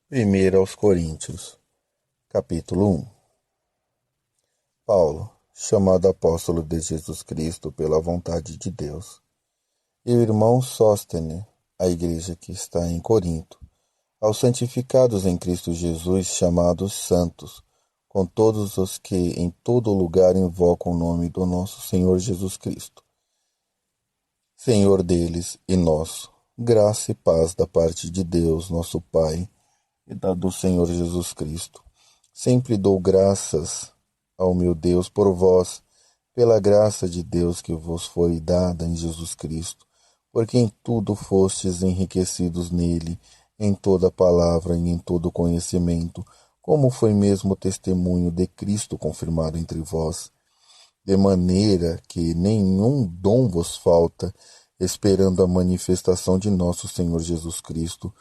Primeiro aos Coríntios, capítulo 1. Paulo, chamado apóstolo de Jesus Cristo pela vontade de Deus, e o irmão Sóstene, a igreja que está em Corinto, aos santificados em Cristo Jesus, chamados santos, com todos os que em todo lugar invocam o nome do nosso Senhor Jesus Cristo, Senhor deles e nosso, graça e paz da parte de Deus, nosso Pai, e da do Senhor Jesus Cristo. Sempre dou graças ao meu Deus por vós, pela graça de Deus que vos foi dada em Jesus Cristo, porque em tudo fostes enriquecidos nele, em toda palavra e em todo conhecimento, como foi mesmo o testemunho de Cristo confirmado entre vós, de maneira que nenhum dom vos falta, esperando a manifestação de nosso Senhor Jesus Cristo,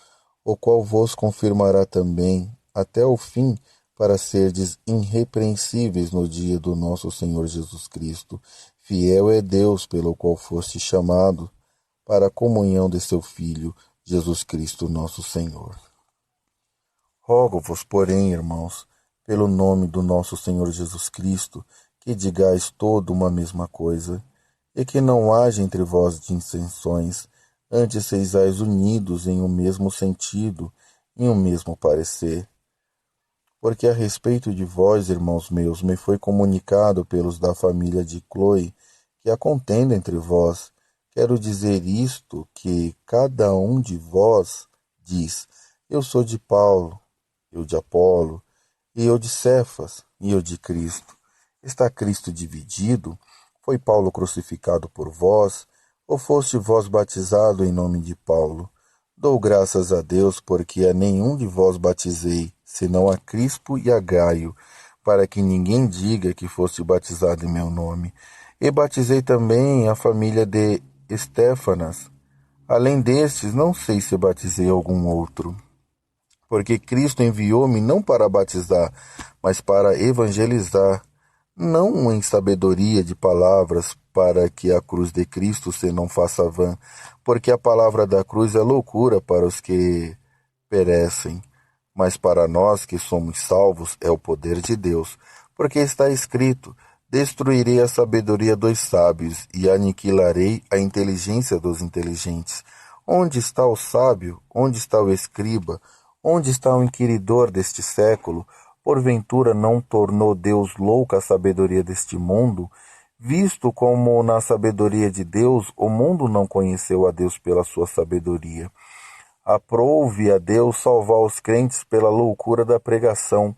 o qual vos confirmará também até o fim, para serdes irrepreensíveis no dia do nosso Senhor Jesus Cristo. Fiel é Deus, pelo qual foste chamado para a comunhão de seu Filho, Jesus Cristo nosso Senhor. Rogo-vos, porém, irmãos, pelo nome do nosso Senhor Jesus Cristo, que digais toda uma mesma coisa, e que não haja entre vós dissensões, antes sejais unidos em um mesmo sentido, em um mesmo parecer. Porque a respeito de vós, irmãos meus, me foi comunicado pelos da família de Cloe, que há contenda entre vós. Quero dizer isto, que cada um de vós diz, eu sou de Paulo, eu de Apolo, e eu de Cefas, e eu de Cristo. Está Cristo dividido? Foi Paulo crucificado por vós? Ou foste vós batizado em nome de Paulo? Dou graças a Deus, porque a nenhum de vós batizei, senão a Crispo e a Gaio, para que ninguém diga que foste batizado em meu nome. E batizei também a família de Estéfanas. Além destes, não sei se batizei algum outro. Porque Cristo enviou-me não para batizar, mas para evangelizar, não em sabedoria de palavras, para que a cruz de Cristo se não faça vã, porque a palavra da cruz é loucura para os que perecem, mas para nós que somos salvos é o poder de Deus, porque está escrito, destruirei a sabedoria dos sábios e aniquilarei a inteligência dos inteligentes. Onde está o sábio? Onde está o escriba? Onde está o inquiridor deste século? Porventura não tornou Deus louca a sabedoria deste mundo? Visto como na sabedoria de Deus o mundo não conheceu a Deus pela sua sabedoria. Aprouve a Deus salvar os crentes pela loucura da pregação,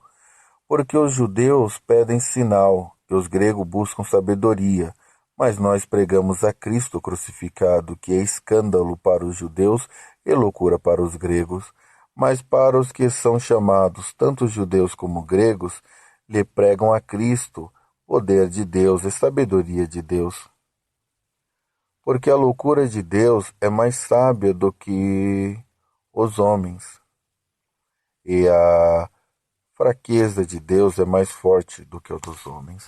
porque os judeus pedem sinal e os gregos buscam sabedoria, mas nós pregamos a Cristo crucificado, que é escândalo para os judeus e loucura para os gregos. Mas para os que são chamados, tanto judeus como gregos, lhe pregam a Cristo, poder de Deus e sabedoria de Deus. Porque a loucura de Deus é mais sábia do que os homens, e a fraqueza de Deus é mais forte do que a dos homens.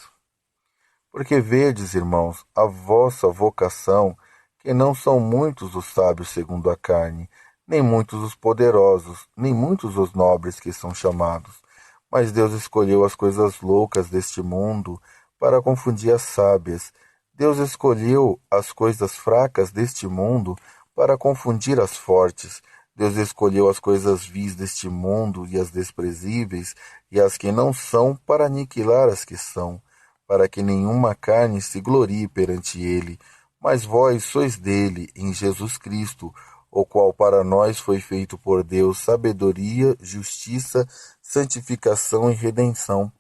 Porque vedes, irmãos, a vossa vocação, que não são muitos os sábios segundo a carne, nem muitos os poderosos, nem muitos os nobres que são chamados. Mas Deus escolheu as coisas loucas deste mundo para confundir as sábias. Deus escolheu as coisas fracas deste mundo para confundir as fortes. Deus escolheu as coisas vis deste mundo e as desprezíveis e as que não são para aniquilar as que são, para que nenhuma carne se glorie perante ele. Mas vós sois dele, em Jesus Cristo, o qual para nós foi feito por Deus sabedoria, justiça, santificação e redenção,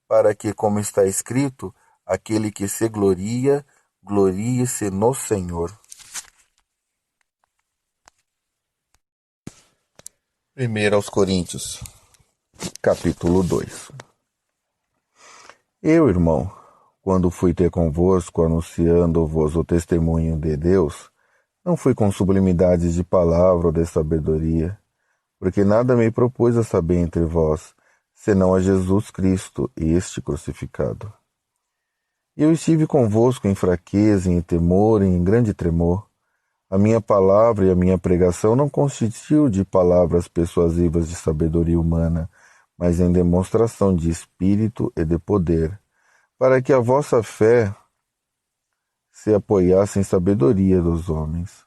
para que, como está escrito, aquele que se gloria, glorie-se no Senhor. Primeiro aos Coríntios, capítulo 2. Eu, irmão, quando fui ter convosco, anunciando-vos o testemunho de Deus, não fui com sublimidades de palavra ou de sabedoria, porque nada me propus a saber entre vós, senão a Jesus Cristo, este crucificado. Eu estive convosco em fraqueza, em temor e em grande tremor. A minha palavra e a minha pregação não consistiu de palavras persuasivas de sabedoria humana, mas em demonstração de espírito e de poder, para que a vossa fé se apoiasse em sabedoria dos homens.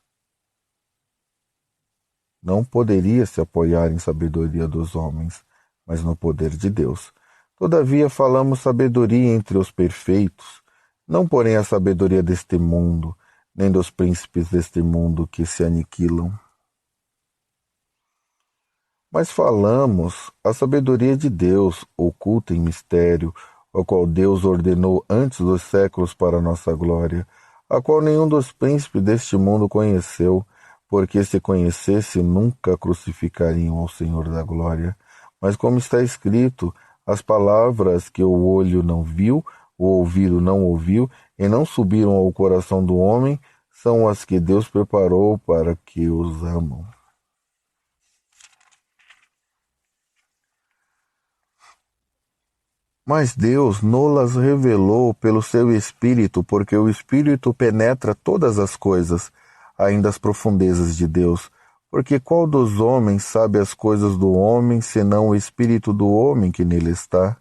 Não poderia se apoiar em sabedoria dos homens, mas no poder de Deus. Todavia falamos sabedoria entre os perfeitos, não porém a sabedoria deste mundo, nem dos príncipes deste mundo que se aniquilam. Mas falamos a sabedoria de Deus, oculta em mistério, a qual Deus ordenou antes dos séculos para nossa glória, a qual nenhum dos príncipes deste mundo conheceu, porque se conhecesse nunca crucificariam ao Senhor da glória. Mas como está escrito, as palavras que o olho não viu, o ouvido não ouviu, e não subiram ao coração do homem, são as que Deus preparou para que os amam. Mas Deus nolas revelou pelo seu Espírito, porque o Espírito penetra todas as coisas, ainda as profundezas de Deus. Porque qual dos homens sabe as coisas do homem, senão o Espírito do homem que nele está?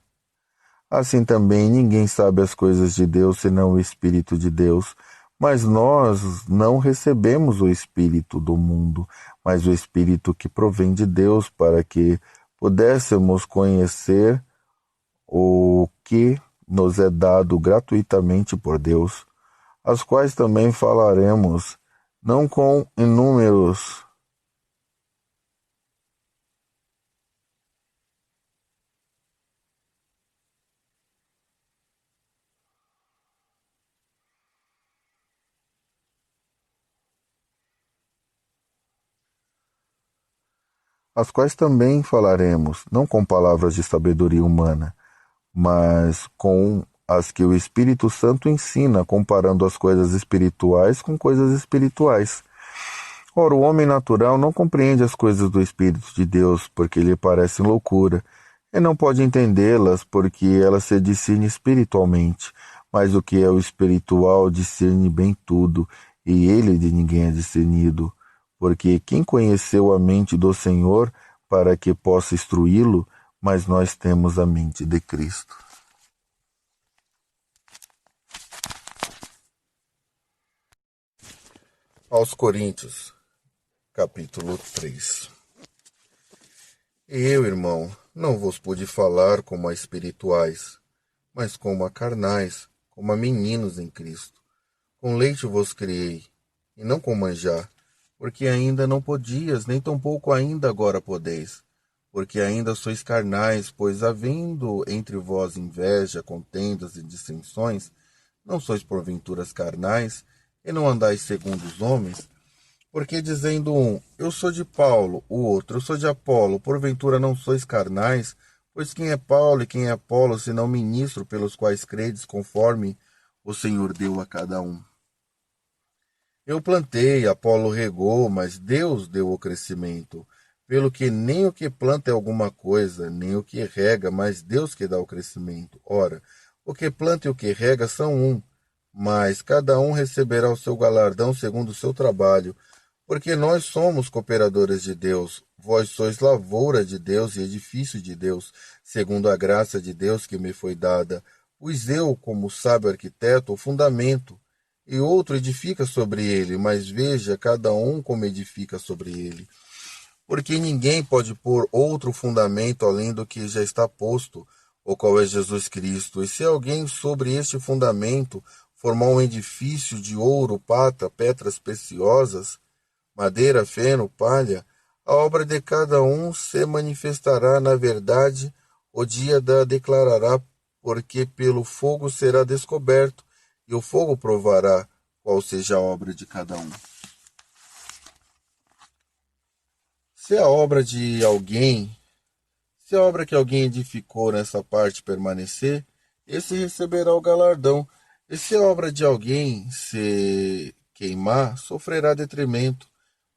Assim também ninguém sabe as coisas de Deus, senão o Espírito de Deus. Mas nós não recebemos o Espírito do mundo, mas o Espírito que provém de Deus, para que pudéssemos conhecer o que nos é dado gratuitamente por Deus, as quais também falaremos, não com inúmeros as quais também falaremos, não com palavras de sabedoria humana, mas com as que o Espírito Santo ensina, comparando as coisas espirituais com coisas espirituais. Ora, o homem natural não compreende as coisas do Espírito de Deus, porque lhe parecem loucura, e não pode entendê-las, porque elas se discernem espiritualmente. Mas o que é o espiritual discerne bem tudo, e ele de ninguém é discernido. Porque quem conheceu a mente do Senhor para que possa instruí-lo, mas nós temos a mente de Cristo. Aos Coríntios, capítulo 3. E eu, irmão, não vos pude falar como a espirituais, mas como a carnais, como a meninos em Cristo. Com leite vos criei, e não com manjar, porque ainda não podias, nem tampouco ainda agora podeis, porque ainda sois carnais, pois havendo entre vós inveja, contendas e dissensões, não sois porventuras carnais, e não andais segundo os homens? Porque dizendo um, eu sou de Paulo, o outro, eu sou de Apolo, porventura não sois carnais? Pois quem é Paulo e quem é Apolo, senão ministro pelos quais credes, conforme o Senhor deu a cada um? Eu plantei, Apolo regou, mas Deus deu o crescimento. Pelo que nem o que planta é alguma coisa, nem o que rega, mas Deus que dá o crescimento. Ora, o que planta e o que rega são um, mas cada um receberá o seu galardão segundo o seu trabalho. Porque nós somos cooperadores de Deus, vós sois lavoura de Deus e edifício de Deus, segundo a graça de Deus que me foi dada. Pus eu, como sábio arquiteto, o fundamento, e outro edifica sobre ele, mas veja cada um como edifica sobre ele. Porque ninguém pode pôr outro fundamento além do que já está posto, o qual é Jesus Cristo. E se alguém sobre este fundamento formar um edifício de ouro, prata, pedras preciosas, madeira, feno, palha, a obra de cada um se manifestará na verdade, o dia da declarará, porque pelo fogo será descoberto, e o fogo provará qual seja a obra de cada um. Se a obra de alguém, se a obra que alguém edificou nessa parte permanecer, esse receberá o galardão. E se a obra de alguém se queimar, sofrerá detrimento,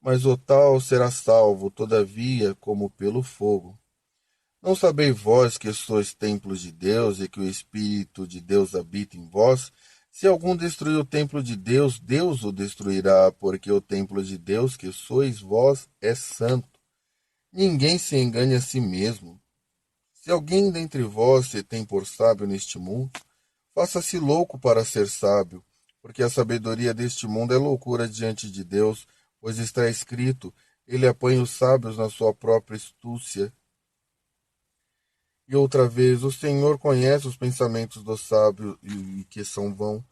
mas o tal será salvo, todavia, como pelo fogo. Não sabeis vós que sois templos de Deus e que o Espírito de Deus habita em vós? Se algum destruir o templo de Deus, Deus o destruirá, porque o templo de Deus que sois vós é santo. Ninguém se engane a si mesmo. Se alguém dentre vós se tem por sábio neste mundo, faça-se louco para ser sábio, porque a sabedoria deste mundo é loucura diante de Deus, pois está escrito: Ele apanha os sábios na sua própria astúcia. E outra vez, o Senhor conhece os pensamentos dos sábios e que são vãos.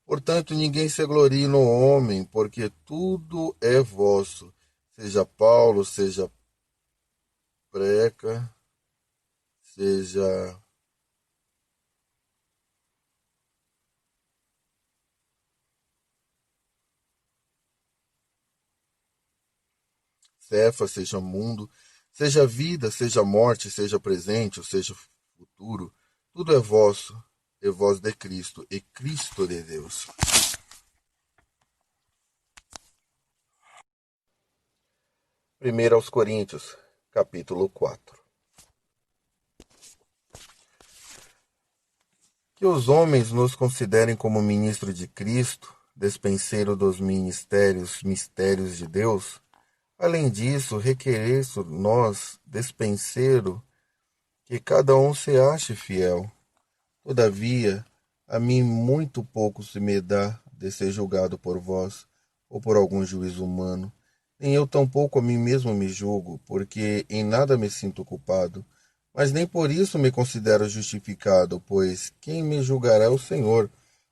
Portanto, ninguém se glorie no homem, porque tudo é vosso, seja Paulo, seja Preca, seja Cefa, seja mundo, seja vida, seja morte, seja presente, ou seja futuro, tudo é vosso, e vós de Cristo, e Cristo de Deus. 1 aos Coríntios, capítulo 4. Que os homens nos considerem como ministro de Cristo, despenseiro dos mistérios de Deus. Além disso, requereço nós, despenseiro, que cada um se ache fiel. Todavia, a mim muito pouco se me dá de ser julgado por vós, ou por algum juízo humano. Nem eu tampouco a mim mesmo me julgo, porque em nada me sinto culpado. Mas nem por isso me considero justificado, pois quem me julgará é o Senhor.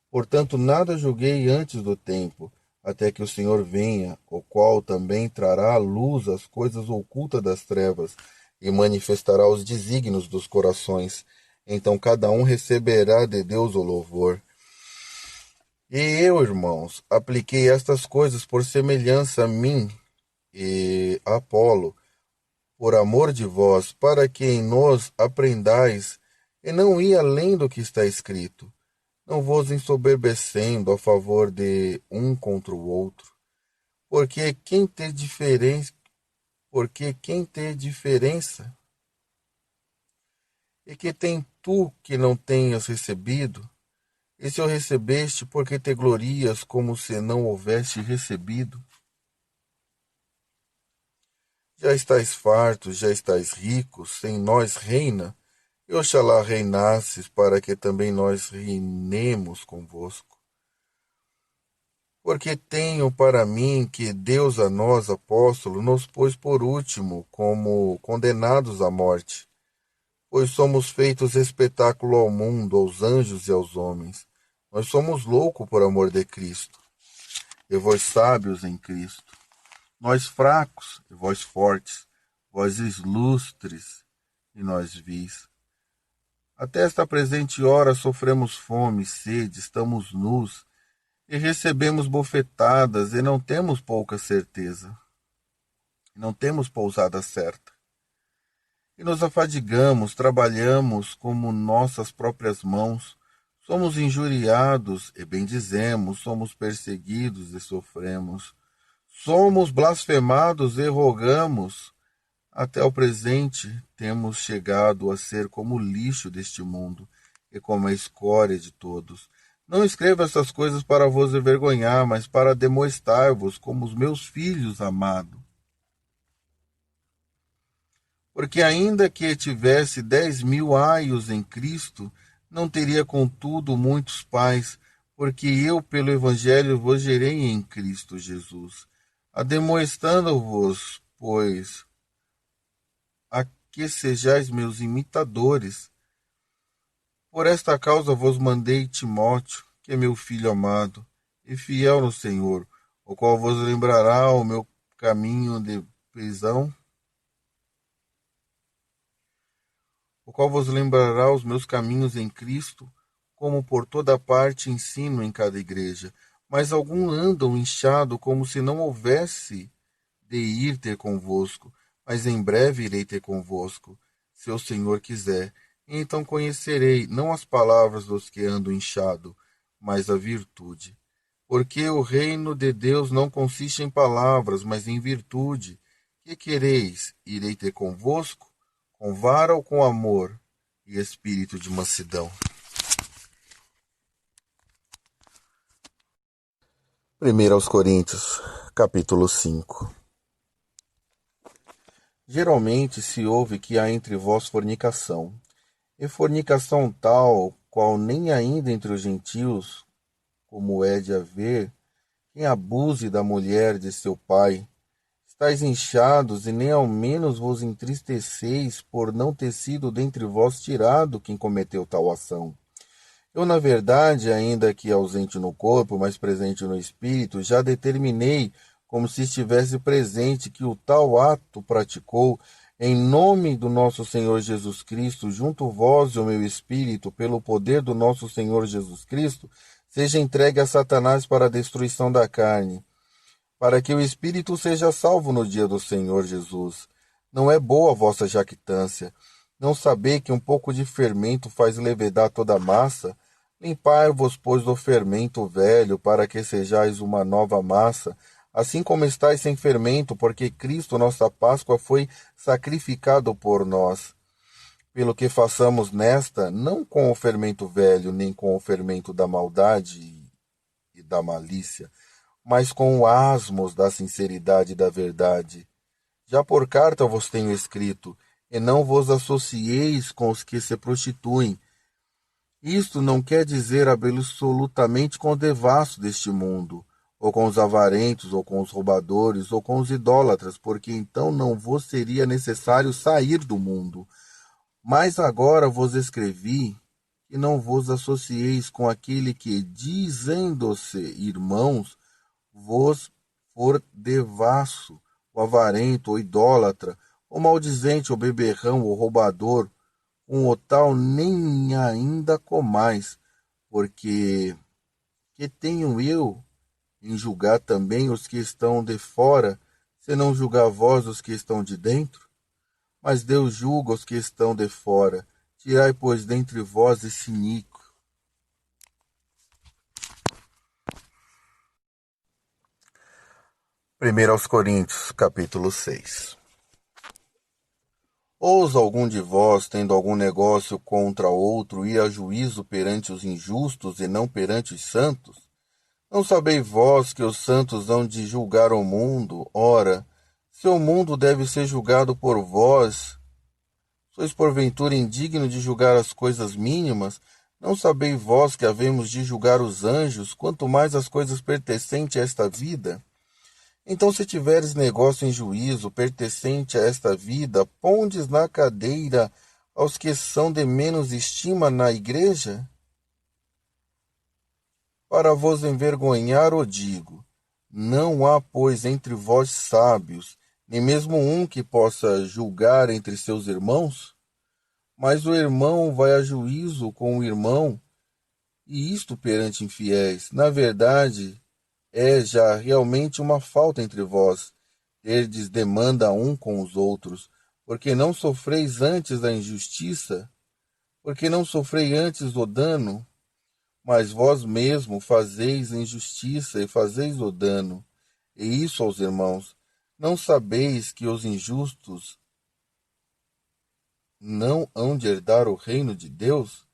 Portanto, nada julguei antes do tempo, até que o Senhor venha, o qual também trará à luz as coisas ocultas das trevas, e manifestará os desígnios dos corações. Então cada um receberá de Deus o louvor. E eu, irmãos, apliquei estas coisas por semelhança a mim e a Apolo, por amor de vós, para que em nós aprendais, e não ir além do que está escrito, não vos ensoberbecendo a favor de um contra o outro, porque quem tem diferença, e que tem tu que não tenhas recebido, e se o recebeste, porque te glorias como se não houveste recebido? Já estais fartos, já estais ricos, sem nós reina, e oxalá reinasses, para que também nós reinemos convosco. Porque tenho para mim que Deus a nós, apóstolos, nos pôs por último, como condenados à morte, pois somos feitos espetáculo ao mundo, aos anjos e aos homens. Nós somos loucos por amor de Cristo, e vós sábios em Cristo. Nós fracos, e vós fortes, vós ilustres, e nós vis. Até esta presente hora sofremos fome, sede, estamos nus, e recebemos bofetadas, e não temos pouca certeza, e não temos pousada certa. E nos afadigamos, trabalhamos como nossas próprias mãos, somos injuriados, e bendizemos, somos perseguidos e sofremos. Somos blasfemados e rogamos. Até o presente temos chegado a ser como o lixo deste mundo e como a escória de todos. Não escrevo essas coisas para vos envergonhar, mas para demonstrar-vos como os meus filhos amados. Porque ainda que tivesse 10.000 aios em Cristo, não teria contudo muitos pais, porque eu pelo Evangelho vos gerei em Cristo Jesus, ademoestando-vos, pois, a que sejais meus imitadores. Por esta causa vos mandei Timóteo, que é meu filho amado, e fiel no Senhor, o qual vos lembrará o meu caminho de prisão, o qual vos lembrará os meus caminhos em Cristo, como por toda parte ensino em cada igreja. Mas alguns andam inchado como se não houvesse de ir ter convosco, mas em breve irei ter convosco, se o Senhor quiser. E então conhecerei não as palavras dos que andam inchado, mas a virtude. Porque o reino de Deus não consiste em palavras, mas em virtude. Que quereis? Irei ter convosco? Com vara ou com amor e espírito de mansidão? 1 aos Coríntios, capítulo 5. Geralmente se ouve que há entre vós fornicação, e fornicação tal, qual nem ainda entre os gentios, como é de haver, quem abuse da mulher de seu pai. Estais inchados, e nem ao menos vos entristeceis por não ter sido dentre vós tirado quem cometeu tal ação. Eu, na verdade, ainda que ausente no corpo, mas presente no espírito, já determinei, como se estivesse presente, que o tal ato praticou, em nome do nosso Senhor Jesus Cristo, junto vós e o meu espírito, pelo poder do nosso Senhor Jesus Cristo, seja entregue a Satanás para a destruição da carne, para que o espírito seja salvo no dia do Senhor Jesus. Não é boa a vossa jactância. Não saber que um pouco de fermento faz levedar toda a massa? Limpai-vos, pois, do fermento velho, para que sejais uma nova massa, assim como estáis sem fermento, porque Cristo, nossa Páscoa, foi sacrificado por nós. Pelo que façamos nesta, não com o fermento velho, nem com o fermento da maldade e da malícia, mas com o asmos da sinceridade e da verdade. Já por carta vos tenho escrito, e não vos associeis com os que se prostituem. Isto não quer dizer absolutamente com o devasso deste mundo, ou com os avarentos, ou com os roubadores, ou com os idólatras, porque então não vos seria necessário sair do mundo. Mas agora vos escrevi que não vos associeis com aquele que, dizendo-se irmãos, vos for devasso, o avarento, o idólatra, o maldizente, o beberrão, o roubador, o tal nem ainda comais, porque que tenho eu em julgar também os que estão de fora, se não julgar vós os que estão de dentro? Mas Deus julga os que estão de fora. Tirai, pois, dentre vós esse iníquo. 1 aos Coríntios, capítulo 6. Ousa algum de vós, tendo algum negócio contra outro, ir a juízo perante os injustos e não perante os santos? Não sabeis vós que os santos hão de julgar o mundo? Ora, se o mundo deve ser julgado por vós, sois porventura indigno de julgar as coisas mínimas? Não sabeis vós que havemos de julgar os anjos, quanto mais as coisas pertencentes a esta vida? Então, se tiveres negócio em juízo pertencente a esta vida, pondes na cadeira aos que são de menos estima na igreja? Para vos envergonhar, o digo: não há, pois, entre vós sábios, nem mesmo um que possa julgar entre seus irmãos? Mas o irmão vai a juízo com o irmão, e isto perante infiéis. Na verdade, é já realmente uma falta entre vós, terdes demanda um com os outros, porque não sofreis antes da injustiça, porque não sofrei antes o dano, mas vós mesmo fazeis injustiça e fazeis o dano. E isso aos irmãos. Não sabeis que os injustos não hão de herdar o reino de Deus?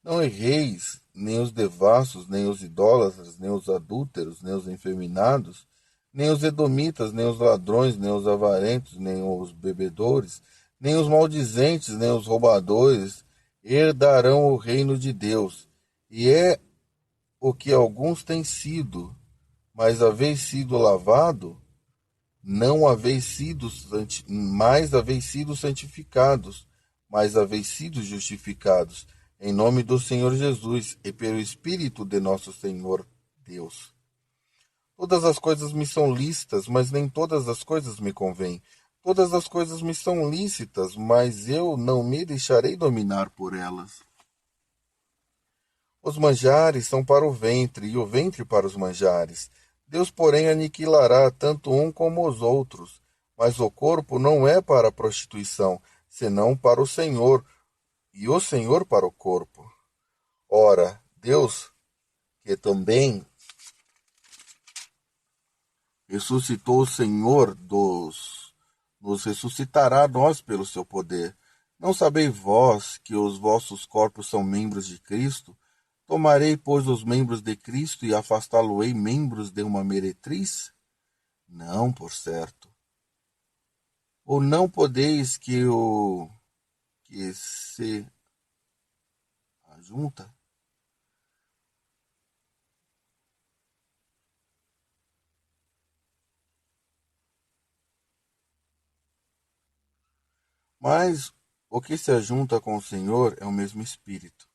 Não erreis, nem os devassos, nem os idólatras, nem os adúlteros, nem os efeminados, nem os edomitas, nem os ladrões, nem os avarentos, nem os bebedores, nem os maldizentes, nem os roubadores herdarão o reino de Deus. E é o que alguns têm sido, mas haveis sido lavado, não haveis sido, mais haveis sido santificados, mas haveis sido justificados, em nome do Senhor Jesus e pelo Espírito de nosso Senhor Deus. Todas as coisas me são lícitas, mas nem todas as coisas me convêm. Todas as coisas me são lícitas, mas eu não me deixarei dominar por elas. Os manjares são para o ventre, e o ventre para os manjares. Deus, porém, aniquilará tanto um como os outros. Mas o corpo não é para a prostituição, senão para o Senhor, e o Senhor para o corpo. Ora, Deus, que também ressuscitou o Senhor nos ressuscitará a nós pelo seu poder. Não sabeis vós que os vossos corpos são membros de Cristo? Tomarei, pois, os membros de Cristo e afastá-lo-ei membros de uma meretriz? Não, por certo. Ou não podeis que se ajunta? Mas o que se ajunta com o Senhor é o mesmo Espírito.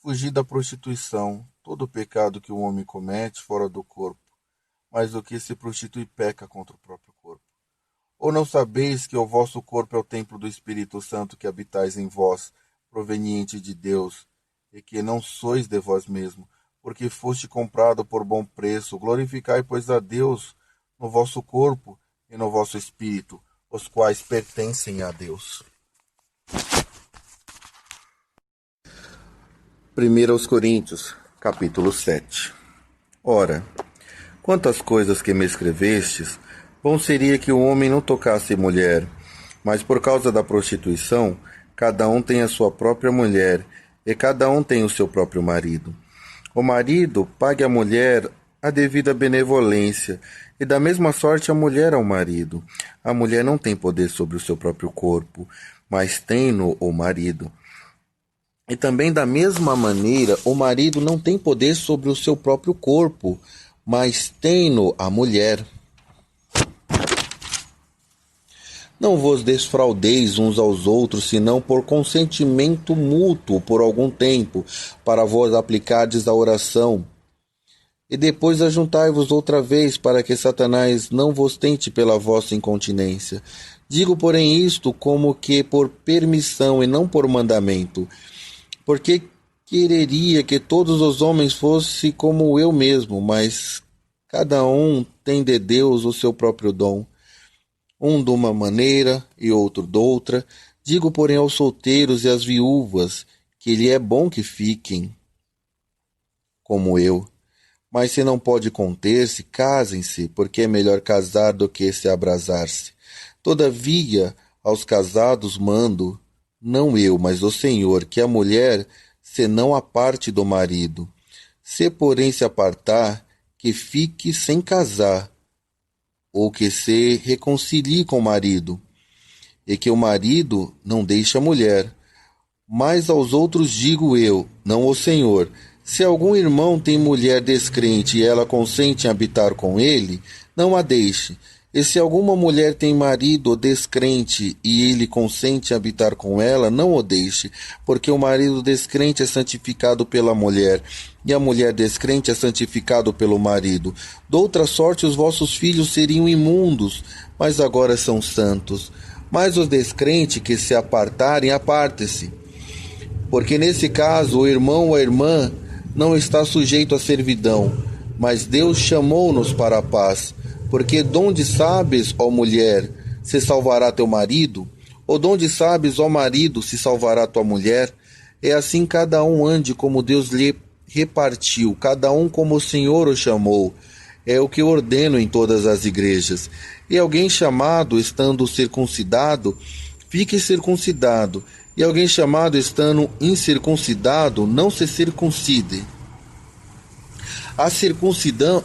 Fugir da prostituição, todo pecado que o homem comete fora do corpo, mas o que se prostitui peca contra o próprio corpo. Ou não sabeis que o vosso corpo é o templo do Espírito Santo que habitais em vós, proveniente de Deus, e que não sois de vós mesmo, porque foste comprado por bom preço? Glorificai, pois, a Deus no vosso corpo e no vosso espírito, os quais pertencem a Deus. 1 aos Coríntios, capítulo 7. Ora, quanto às coisas que me escrevestes, bom seria que o homem não tocasse mulher, mas por causa da prostituição, cada um tem a sua própria mulher, e cada um tem o seu próprio marido. O marido pague à mulher a devida benevolência, e da mesma sorte a mulher ao marido. A mulher não tem poder sobre o seu próprio corpo, mas tem-no o marido. E também da mesma maneira, o marido não tem poder sobre o seu próprio corpo, mas tem-no a mulher. Não vos desfraudeis uns aos outros, senão por consentimento mútuo por algum tempo, para vos aplicardes à oração. E depois ajuntai-vos outra vez, para que Satanás não vos tente pela vossa incontinência. Digo, porém, isto como que por permissão e não por mandamento, porque quereria que todos os homens fossem como eu mesmo, mas cada um tem de Deus o seu próprio dom, um de uma maneira e outro de outra. Digo, porém, aos solteiros e às viúvas, que lhe é bom que fiquem como eu. Mas se não pode conter-se, casem-se, porque é melhor casar do que se abrasar-se. Todavia, aos casados mando, não eu, mas o Senhor, que a mulher se não aparte do marido. Se, porém, se apartar, que fique sem casar, ou que se reconcilie com o marido, e que o marido não deixe a mulher. Mas aos outros digo eu, não o Senhor: se algum irmão tem mulher descrente e ela consente em habitar com ele, não a deixe. E se alguma mulher tem marido descrente e ele consente em habitar com ela, não o deixe, porque o marido descrente é santificado pela mulher, e a mulher descrente é santificado pelo marido. Doutra sorte, os vossos filhos seriam imundos, mas agora são santos. Mas os descrentes que se apartarem, aparte-se. Porque nesse caso o irmão ou a irmã não está sujeito à servidão, mas Deus chamou-nos para a paz. Porque donde sabes, ó mulher, se salvará teu marido? Ou donde sabes, ó marido, se salvará tua mulher? É assim cada um ande como Deus lhe repartiu, cada um como o Senhor o chamou. É o que ordeno em todas as igrejas. E alguém chamado, estando circuncidado, fique circuncidado. E alguém chamado, estando incircuncidado, não se circuncide. A circuncisão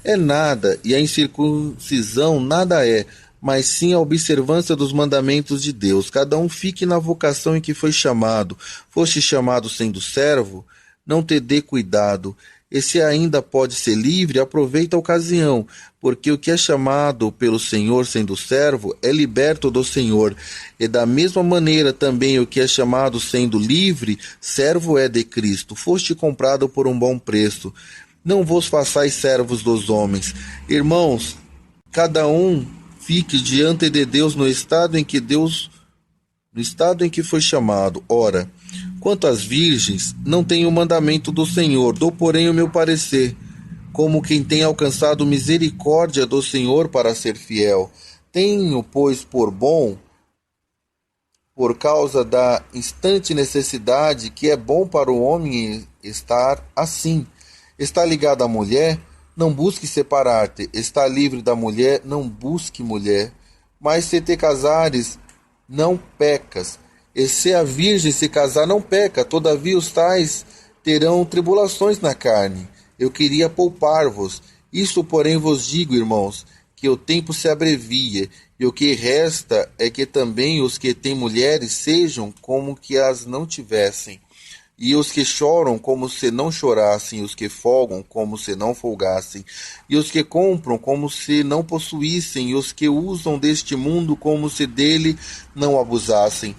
é nada, e a incircuncisão nada é, mas sim a observância dos mandamentos de Deus. Cada um fique na vocação em que foi chamado. Foste chamado sendo servo? Não te dê cuidado. E se ainda pode ser livre, aproveita a ocasião, porque o que é chamado pelo Senhor sendo servo é liberto do Senhor. E da mesma maneira também o que é chamado sendo livre, servo é de Cristo. Foste comprado por um bom preço. Não vos façais servos dos homens. Irmãos, cada um fique diante de Deus no estado em que foi chamado. Ora, quanto às virgens, não tenho o mandamento do Senhor, dou, porém, o meu parecer, como quem tem alcançado misericórdia do Senhor para ser fiel. Tenho, pois, por bom, por causa da instante necessidade, que é bom para o homem estar assim. Está ligado à mulher? Não busque separar-te. Está livre da mulher? Não busque mulher. Mas se te casares, não pecas. E se a virgem se casar, não peca. Todavia os tais terão tribulações na carne. Eu queria poupar-vos. Isto, porém, vos digo, irmãos, que o tempo se abrevia, e o que resta é que também os que têm mulheres sejam como que as não tivessem, e os que choram como se não chorassem, e os que folgam como se não folgassem, e os que compram como se não possuíssem, e os que usam deste mundo como se dele não abusassem.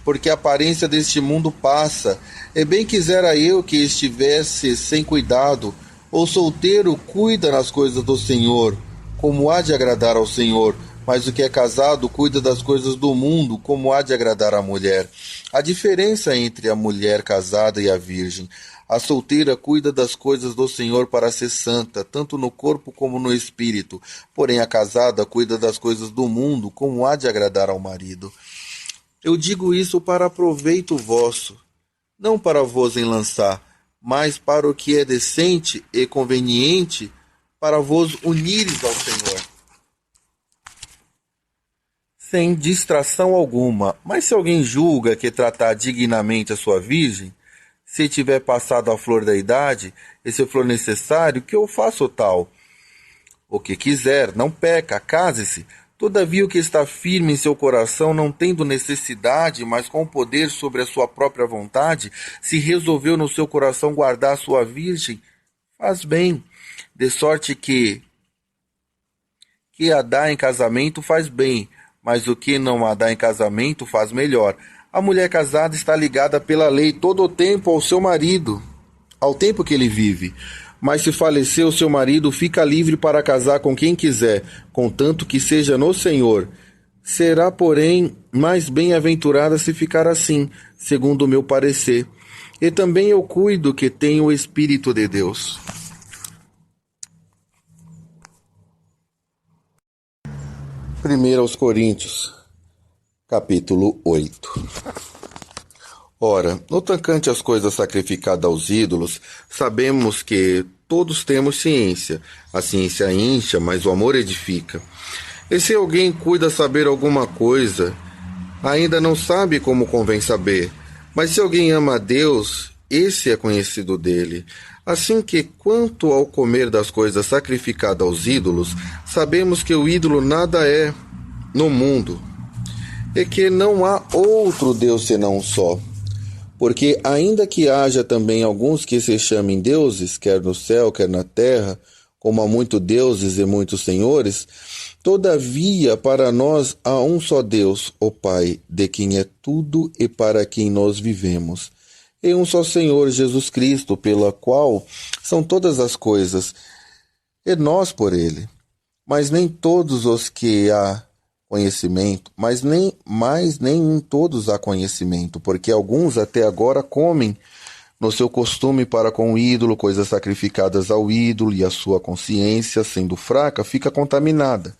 Porque a aparência deste mundo passa. E bem quisera eu que estivesse sem cuidado. O solteiro cuida nas coisas do Senhor, como há de agradar ao Senhor, mas o que é casado cuida das coisas do mundo, como há de agradar à mulher. A diferença entre a mulher casada e a virgem: a solteira cuida das coisas do Senhor para ser santa, tanto no corpo como no espírito, porém a casada cuida das coisas do mundo, como há de agradar ao marido. Eu digo isso para proveito vosso, não para vos enlançar, mas para o que é decente e conveniente, para vos unires ao Senhor, sem distração alguma. Mas se alguém julga que tratar dignamente a sua virgem, se tiver passado a flor da idade, e se for necessário, que eu faça o tal. O que quiser, não peca, case-se. Todavia o que está firme em seu coração, não tendo necessidade, mas com poder sobre a sua própria vontade, se resolveu no seu coração guardar a sua virgem, faz bem, de sorte que a dá em casamento faz bem, mas o que não a dá em casamento faz melhor. A mulher casada está ligada pela lei todo o tempo ao seu marido, ao tempo que ele vive. Mas se falecer o seu marido, fica livre para casar com quem quiser, contanto que seja no Senhor. Será, porém, mais bem-aventurada se ficar assim, segundo o meu parecer. E também eu cuido que tenha o Espírito de Deus. 1 Coríntios, capítulo 8. Ora, no tocante às coisas sacrificadas aos ídolos, sabemos que todos temos ciência. A ciência incha, mas o amor edifica. E se alguém cuida saber alguma coisa, ainda não sabe como convém saber. Mas se alguém ama a Deus, esse é conhecido dele. Assim que, quanto ao comer das coisas sacrificadas aos ídolos, sabemos que o ídolo nada é no mundo, e que não há outro Deus senão um só. Porque ainda que haja também alguns que se chamem deuses, quer no céu, quer na terra, como há muitos deuses e muitos senhores, todavia para nós há um só Deus, o Pai, de quem é tudo e para quem nós vivemos. E um só Senhor, Jesus Cristo, pela qual são todas as coisas, e nós por ele. Mas nem todos os que há conhecimento, mas nem em todos há conhecimento, porque alguns até agora comem no seu costume para com o ídolo, coisas sacrificadas ao ídolo, e a sua consciência, sendo fraca, fica contaminada.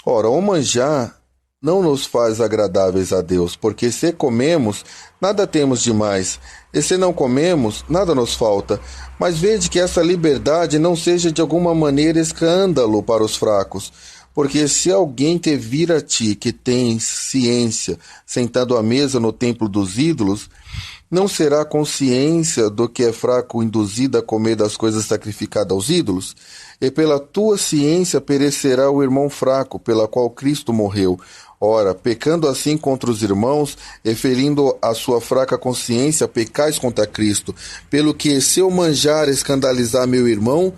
Ora, o manjar não nos faz agradáveis a Deus, porque se comemos, nada temos demais, e se não comemos, nada nos falta. Mas vede que essa liberdade não seja de alguma maneira escândalo para os fracos, porque se alguém te vir a ti, que tem ciência, sentado à mesa no templo dos ídolos, não será a consciência do que é fraco induzida a comer das coisas sacrificadas aos ídolos? E pela tua ciência perecerá o irmão fraco, pela qual Cristo morreu. Ora, pecando assim contra os irmãos, e ferindo a sua fraca consciência, pecais contra Cristo. Pelo que, se eu manjar escandalizar meu irmão,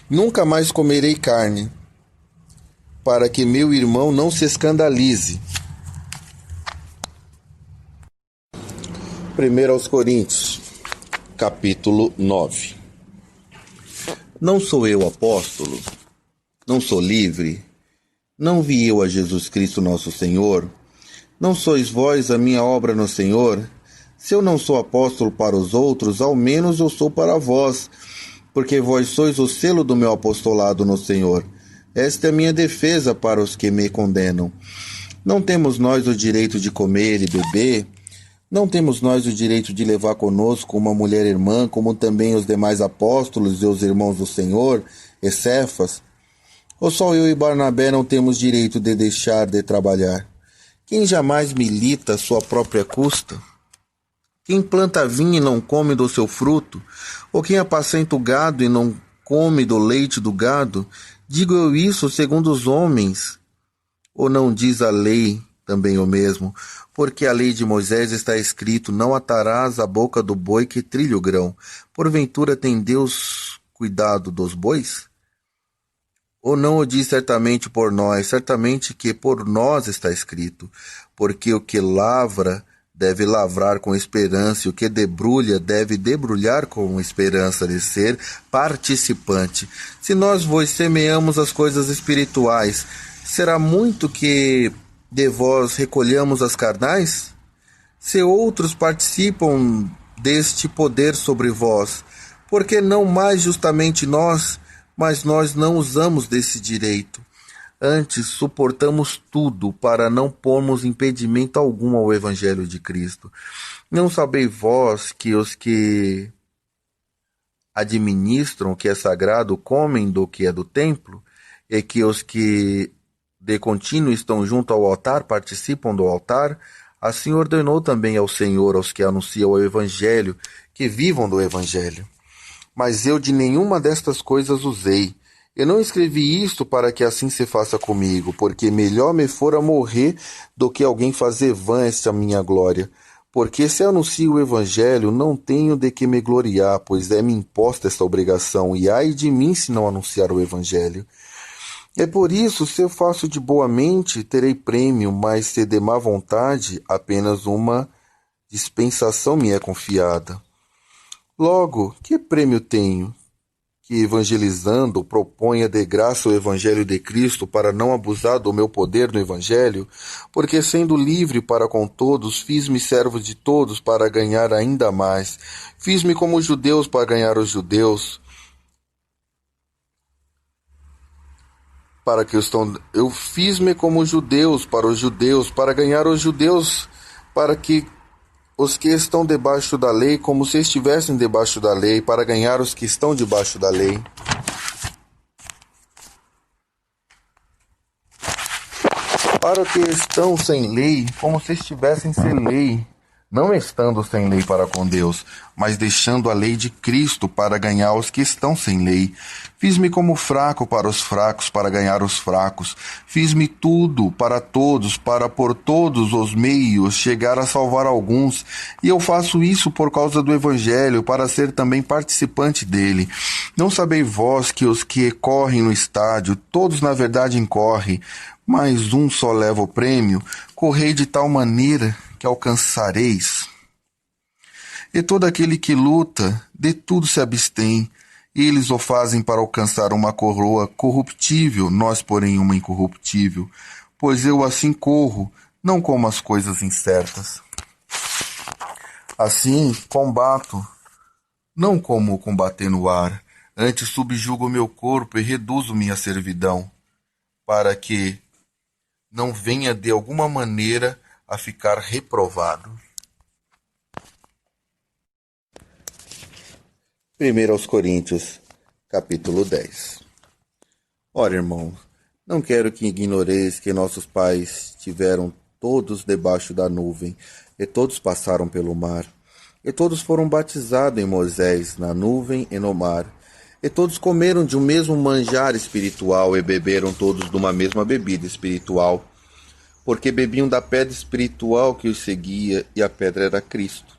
nunca mais comerei carne, para que meu irmão não se escandalize. 1 Coríntios, capítulo 9. Não sou eu apóstolo? Não sou livre? Não vi eu a Jesus Cristo nosso Senhor? Não sois vós a minha obra no Senhor? Se eu não sou apóstolo para os outros, ao menos eu sou para vós, porque vós sois o selo do meu apostolado no Senhor. Esta é a minha defesa para os que me condenam. Não temos nós o direito de comer e beber? Não temos nós o direito de levar conosco uma mulher irmã, como também os demais apóstolos e os irmãos do Senhor, e Cefas? Ou só eu e Barnabé não temos direito de deixar de trabalhar? Quem jamais milita à sua própria custa? Quem planta vinho e não come do seu fruto? Ou quem apacenta o gado e não come do leite do gado? Digo eu isso segundo os homens, ou não diz a lei também o mesmo? Porque a lei de Moisés está escrito: não atarás a boca do boi que trilha o grão. Porventura tem Deus cuidado dos bois? Ou não o diz certamente por nós? Certamente que por nós está escrito: porque o que lavra deve lavrar com esperança, e o que debrulha deve debrulhar com esperança de ser participante. Se nós vos semeamos as coisas espirituais, será muito que de vós recolhamos as carnais? Se outros participam deste poder sobre vós, por que não mais justamente nós? Mas nós não usamos desse direito. Antes, suportamos tudo para não pormos impedimento algum ao Evangelho de Cristo. Não sabeis vós que os que administram o que é sagrado comem do que é do templo, e que os que de contínuo estão junto ao altar participam do altar? Assim ordenou também ao Senhor aos que anunciam o Evangelho, que vivam do Evangelho. Mas eu de nenhuma destas coisas usei. Eu não escrevi isto para que assim se faça comigo, porque melhor me fora morrer do que alguém fazer vã esta minha glória. Porque se anuncio o Evangelho, não tenho de que me gloriar, pois é-me imposta esta obrigação, e ai de mim se não anunciar o Evangelho. É por isso, se eu faço de boa mente, terei prêmio, mas se de má vontade, apenas uma dispensação me é confiada. Logo, que prêmio tenho? Que evangelizando proponha de graça o Evangelho de Cristo para não abusar do meu poder no Evangelho, porque sendo livre para com todos, fiz-me servo de todos para ganhar ainda mais. Fiz-me como os judeus para ganhar os judeus, para que eu fiz-me como os judeus para os judeus, para ganhar os judeus, para que os que estão debaixo da lei, como se estivessem debaixo da lei, para ganhar os que estão debaixo da lei. Para os que estão sem lei, como se estivessem sem lei, não estando sem lei para com Deus, mas deixando a lei de Cristo para ganhar os que estão sem lei. Fiz-me como fraco para os fracos, para ganhar os fracos. Fiz-me tudo para todos, para por todos os meios chegar a salvar alguns. E eu faço isso por causa do Evangelho, para ser também participante dele. Não sabeis vós que os que correm no estádio, todos na verdade incorrem, mas um só leva o prêmio? Correi de tal maneira que alcançareis. E todo aquele que luta, de tudo se abstém. Eles o fazem para alcançar uma coroa corruptível, nós, porém, uma incorruptível. Pois eu assim corro, não como as coisas incertas. Assim combato, não como combater no ar. Antes subjugo meu corpo e reduzo minha servidão, para que não venha de alguma maneira a ficar reprovado. 1 Coríntios, capítulo 10. Ora, irmãos, não quero que ignoreis que nossos pais tiveram todos debaixo da nuvem, e todos passaram pelo mar, e todos foram batizados em Moisés, na nuvem e no mar, e todos comeram de um mesmo manjar espiritual, e beberam todos de uma mesma bebida espiritual, porque bebiam da pedra espiritual que os seguia, e a pedra era Cristo.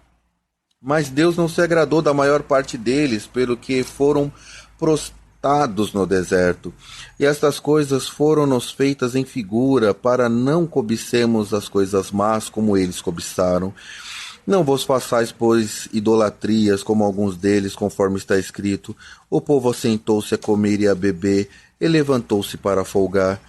Mas Deus não se agradou da maior parte deles, pelo que foram prostrados no deserto. E estas coisas foram-nos feitas em figura, para não cobicemos as coisas más como eles cobiçaram. Não vos façais, pois, idolatrias, como alguns deles, conforme está escrito: o povo assentou-se a comer e a beber, e levantou-se para folgar.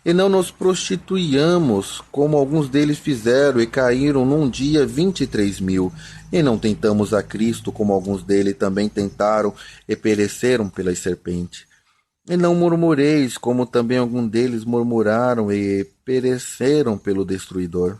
E não nos prostituíamos, como alguns deles fizeram, e caíram num dia 23.000. E não tentamos a Cristo, como alguns deles também tentaram, e pereceram pelas serpentes. E não murmureis, como também alguns deles murmuraram, e pereceram pelo destruidor.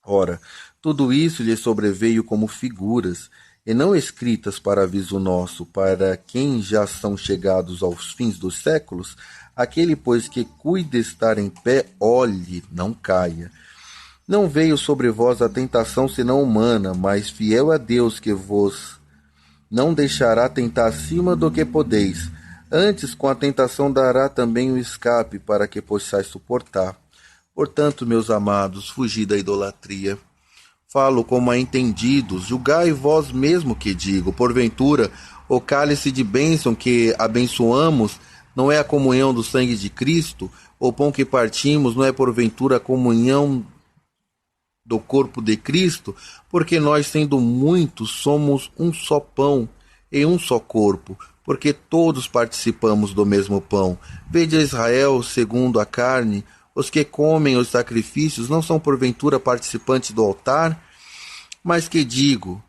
Ora, tudo isso lhe sobreveio como figuras, e não escritas para aviso nosso, para quem já são chegados aos fins dos séculos. Aquele, pois, que cuida estar em pé, olhe, não caia. Não veio sobre vós a tentação senão humana, mas fiel a Deus que vos não deixará tentar acima do que podeis. Antes, com a tentação dará também o escape, para que possais suportar. Portanto, meus amados, fugi da idolatria. Falo como a entendidos, julgai vós mesmo que digo. Porventura, o cálice de bênção que abençoamos não é a comunhão do sangue de Cristo? O pão que partimos não é porventura a comunhão do corpo de Cristo? Porque nós, sendo muitos, somos um só pão e um só corpo, porque todos participamos do mesmo pão. Vede a Israel segundo a carne. Os que comem os sacrifícios não são porventura participantes do altar? Mas que digo?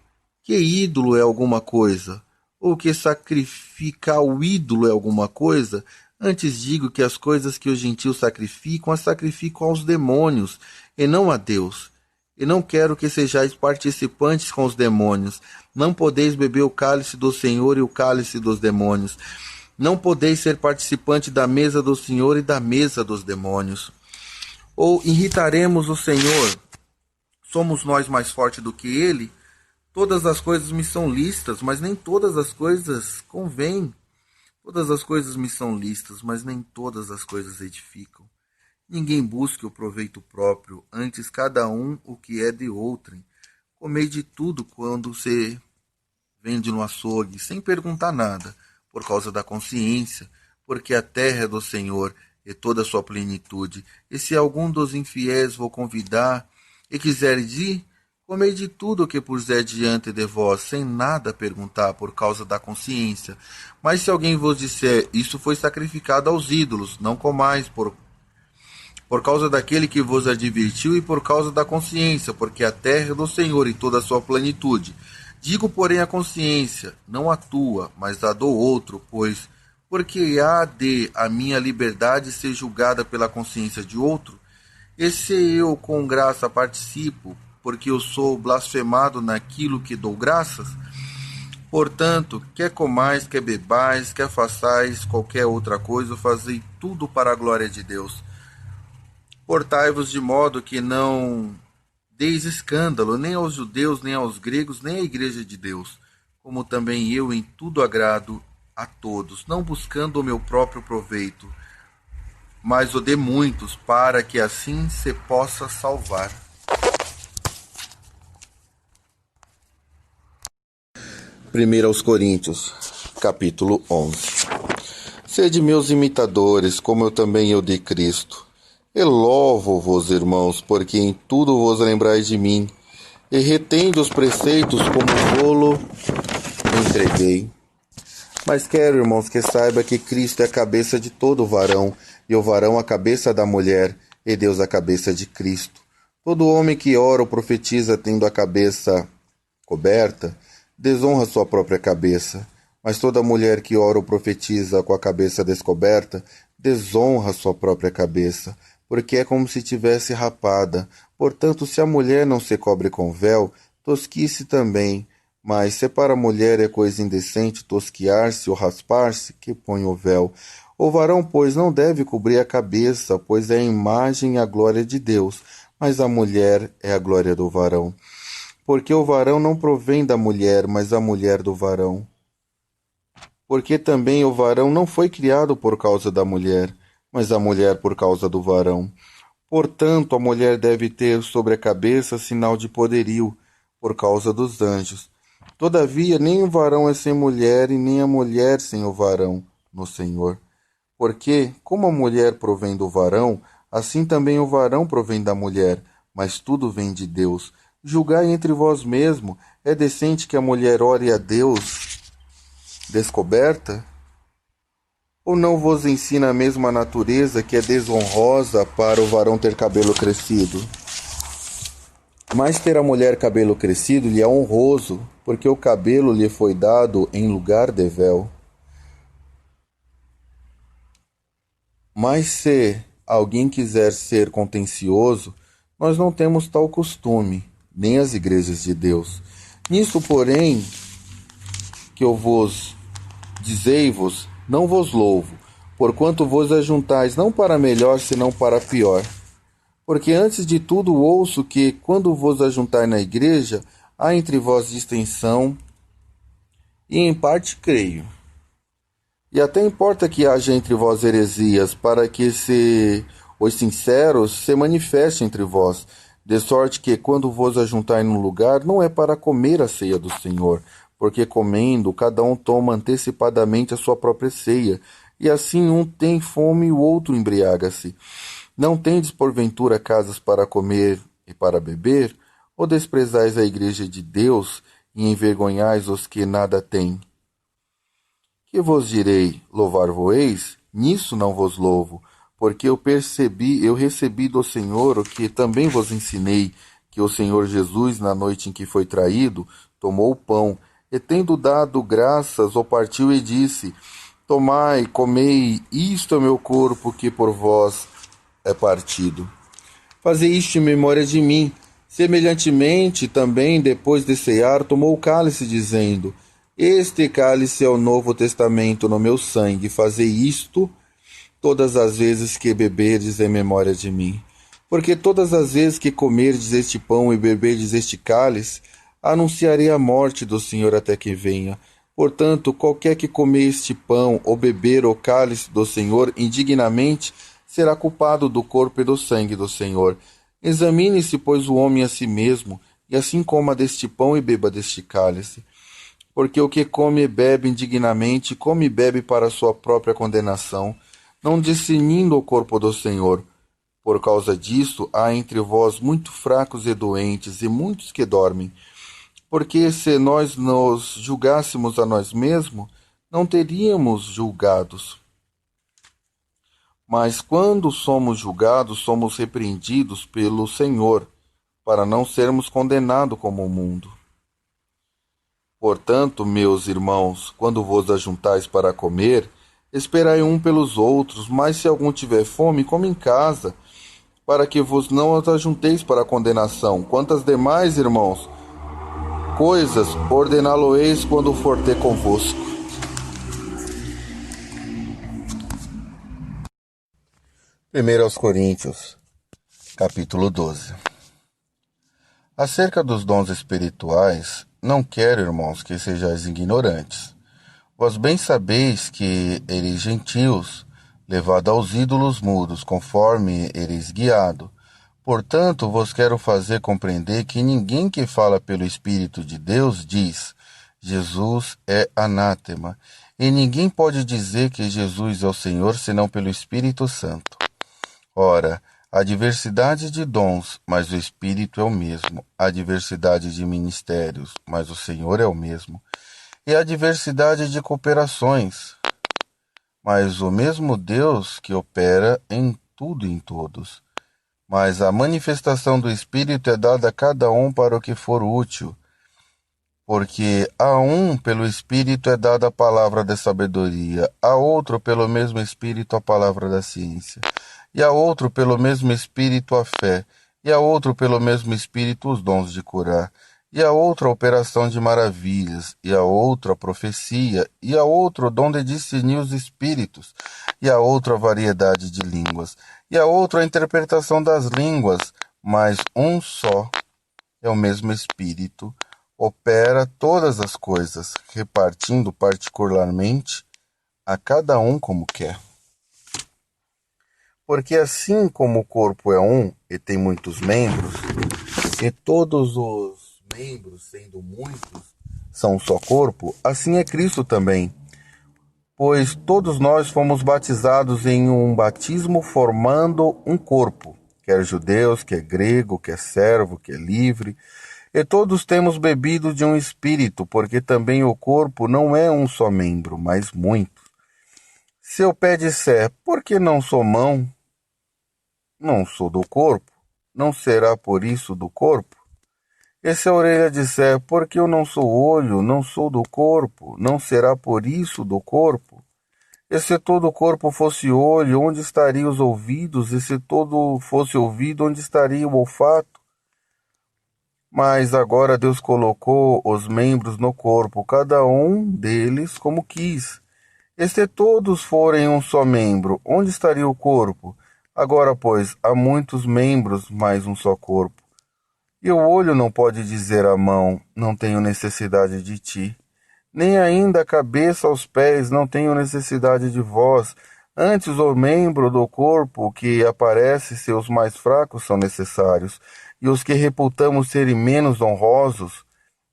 Que ídolo é alguma coisa? Ou que sacrificar o ídolo é alguma coisa? Antes digo que as coisas que os gentios sacrificam, as sacrificam aos demônios, e não a Deus. E não quero que sejais participantes com os demônios. Não podeis beber o cálice do Senhor e o cálice dos demônios. Não podeis ser participante da mesa do Senhor e da mesa dos demônios. Ou irritaremos o Senhor? Somos nós mais fortes do que Ele? Todas as coisas me são lícitas, mas nem todas as coisas convêm. Todas as coisas me são lícitas, mas nem todas as coisas edificam. Ninguém busque o proveito próprio, antes cada um o que é de outrem. Comei de tudo quando se vende no açougue, sem perguntar nada, por causa da consciência, porque a terra é do Senhor e toda a sua plenitude. E se algum dos infiéis vou convidar e quiseres ir, comei de tudo o que puser diante de vós, sem nada perguntar por causa da consciência. Mas se alguém vos disser, isso foi sacrificado aos ídolos, não comais por causa daquele que vos advertiu e por causa da consciência, porque a terra é do Senhor e toda a sua plenitude. Digo, porém, a consciência, não a tua, mas a do outro, pois, porque há de a minha liberdade ser julgada pela consciência de outro? E se eu com graça participo, porque eu sou blasfemado naquilo que dou graças? Portanto, quer comais, quer bebais, quer façais qualquer outra coisa, fazei tudo para a glória de Deus. Portai-vos de modo que não deis escândalo, nem aos judeus, nem aos gregos, nem à igreja de Deus, como também eu em tudo agrado a todos, não buscando o meu próprio proveito, mas o de muitos, para que assim se possa salvar. 1 Coríntios, capítulo 11. Sede meus imitadores, como eu também eu de Cristo. E louvo-vos, irmãos, porque em tudo vos lembrais de mim, e retende os preceitos como vou-lo entreguei. Mas quero, irmãos, que saiba que Cristo é a cabeça de todo varão, e o varão a cabeça da mulher, e Deus a cabeça de Cristo. Todo homem que ora ou profetiza tendo a cabeça coberta, desonra sua própria cabeça. Mas toda mulher que ora ou profetiza com a cabeça descoberta, desonra sua própria cabeça, porque é como se tivesse rapada. Portanto, se a mulher não se cobre com véu, tosquice também. Mas se para a mulher é coisa indecente tosquiar-se ou raspar-se, que põe o véu. O varão, pois, não deve cobrir a cabeça, pois é a imagem e a glória de Deus, mas a mulher é a glória do varão. Porque o varão não provém da mulher, mas a mulher do varão. Porque também o varão não foi criado por causa da mulher, mas a mulher por causa do varão. Portanto, a mulher deve ter sobre a cabeça sinal de poderio, por causa dos anjos. Todavia, nem o varão é sem mulher, e nem a mulher sem o varão, no Senhor. Porque, como a mulher provém do varão, assim também o varão provém da mulher, mas tudo vem de Deus. Julgai entre vós mesmos, é decente que a mulher ore a Deus descoberta? Ou não vos ensina a mesma natureza que é desonrosa para o varão ter cabelo crescido? Mas ter a mulher cabelo crescido lhe é honroso, porque o cabelo lhe foi dado em lugar de véu. Mas se alguém quiser ser contencioso, nós não temos tal costume, nem as igrejas de Deus. Nisso, porém, que eu vos dizei-vos, não vos louvo, porquanto vos ajuntais não para melhor, senão para pior. Porque antes de tudo ouço que, quando vos ajuntai na igreja, há entre vós distensão, e em parte creio. E até importa que haja entre vós heresias, para que os sinceros se manifestem entre vós, de sorte que, quando vos ajuntai num lugar, não é para comer a ceia do Senhor, porque comendo, cada um toma antecipadamente a sua própria ceia, e assim um tem fome e o outro embriaga-se. Não tendes porventura casas para comer e para beber? Ou desprezais a igreja de Deus e envergonhais os que nada têm? Que vos direi, louvar-vos-eis? Nisso não vos louvo, porque eu recebi do Senhor o que também vos ensinei, que o Senhor Jesus, na noite em que foi traído, tomou o pão, e tendo dado graças, o partiu e disse: Tomai, comei, isto é meu corpo que por vós é partido. Fazei isto em memória de mim. Semelhantemente, também, depois de cear, tomou o cálice, dizendo: Este cálice é o novo testamento no meu sangue. Fazei isto todas as vezes que beberdes em memória de mim. Porque todas as vezes que comerdes este pão e beberdes este cálice, anunciarei a morte do Senhor até que venha. Portanto, qualquer que comer este pão ou beber o cálice do Senhor indignamente, será culpado do corpo e do sangue do Senhor. Examine-se, pois, o homem a si mesmo, e assim coma deste pão e beba deste cálice. Porque o que come e bebe indignamente, come e bebe para sua própria condenação, não discernindo o corpo do Senhor. Por causa disto, há entre vós muitos fracos e doentes, e muitos que dormem. Porque se nós nos julgássemos a nós mesmos, não teríamos julgados. Mas quando somos julgados, somos repreendidos pelo Senhor, para não sermos condenados como o mundo. Portanto, meus irmãos, quando vos ajuntais para comer, esperai um pelos outros, mas se algum tiver fome, come em casa, para que vos não os ajunteis para a condenação. Quantas demais, irmãos, coisas ordená-lo-eis quando for ter convosco. Primeiro aos Coríntios, capítulo 12. Acerca dos dons espirituais, não quero, irmãos, que sejais ignorantes. Vós bem sabeis que ereis gentios, levado aos ídolos mudos, conforme ereis guiado. Portanto, vos quero fazer compreender que ninguém que fala pelo Espírito de Deus diz: Jesus é anátema. E ninguém pode dizer que Jesus é o Senhor senão pelo Espírito Santo. Ora, há diversidade de dons, mas o Espírito é o mesmo. Há diversidade de ministérios, mas o Senhor é o mesmo. E há diversidade de cooperações, mas o mesmo Deus que opera em tudo e em todos. Mas a manifestação do Espírito é dada a cada um para o que for útil, porque a um pelo Espírito é dada a palavra da sabedoria, a outro pelo mesmo Espírito a palavra da ciência, e a outro pelo mesmo Espírito a fé, e a outro pelo mesmo Espírito os dons de curar, e a outra a operação de maravilhas, e a outra a profecia, e a outro o dom de discernir os espíritos, e a outra a variedade de línguas, e a outra a interpretação das línguas, mas um só é o mesmo Espírito, opera todas as coisas, repartindo particularmente a cada um como quer. Porque assim como o corpo é um e tem muitos membros, e todos os membros, sendo muitos, são um só corpo, assim é Cristo também. Pois todos nós fomos batizados em um batismo formando um corpo, quer judeus, quer grego, quer servo, quer livre, e todos temos bebido de um espírito, porque também o corpo não é um só membro, mas muitos. Se o pé disser, por que não sou mão? Não sou do corpo, não será por isso do corpo? E se a orelha disser, porque eu não sou olho, não sou do corpo, não será por isso do corpo? E se todo o corpo fosse olho, onde estariam os ouvidos? E se todo fosse ouvido, onde estaria o olfato? Mas agora Deus colocou os membros no corpo, cada um deles como quis. E se todos forem um só membro, onde estaria o corpo? Agora, pois, há muitos membros, mas um só corpo. E o olho não pode dizer à mão, não tenho necessidade de ti. Nem ainda a cabeça aos pés, não tenho necessidade de vós. Antes o membro do corpo que aparece, seus mais fracos são necessários. E os que reputamos serem menos honrosos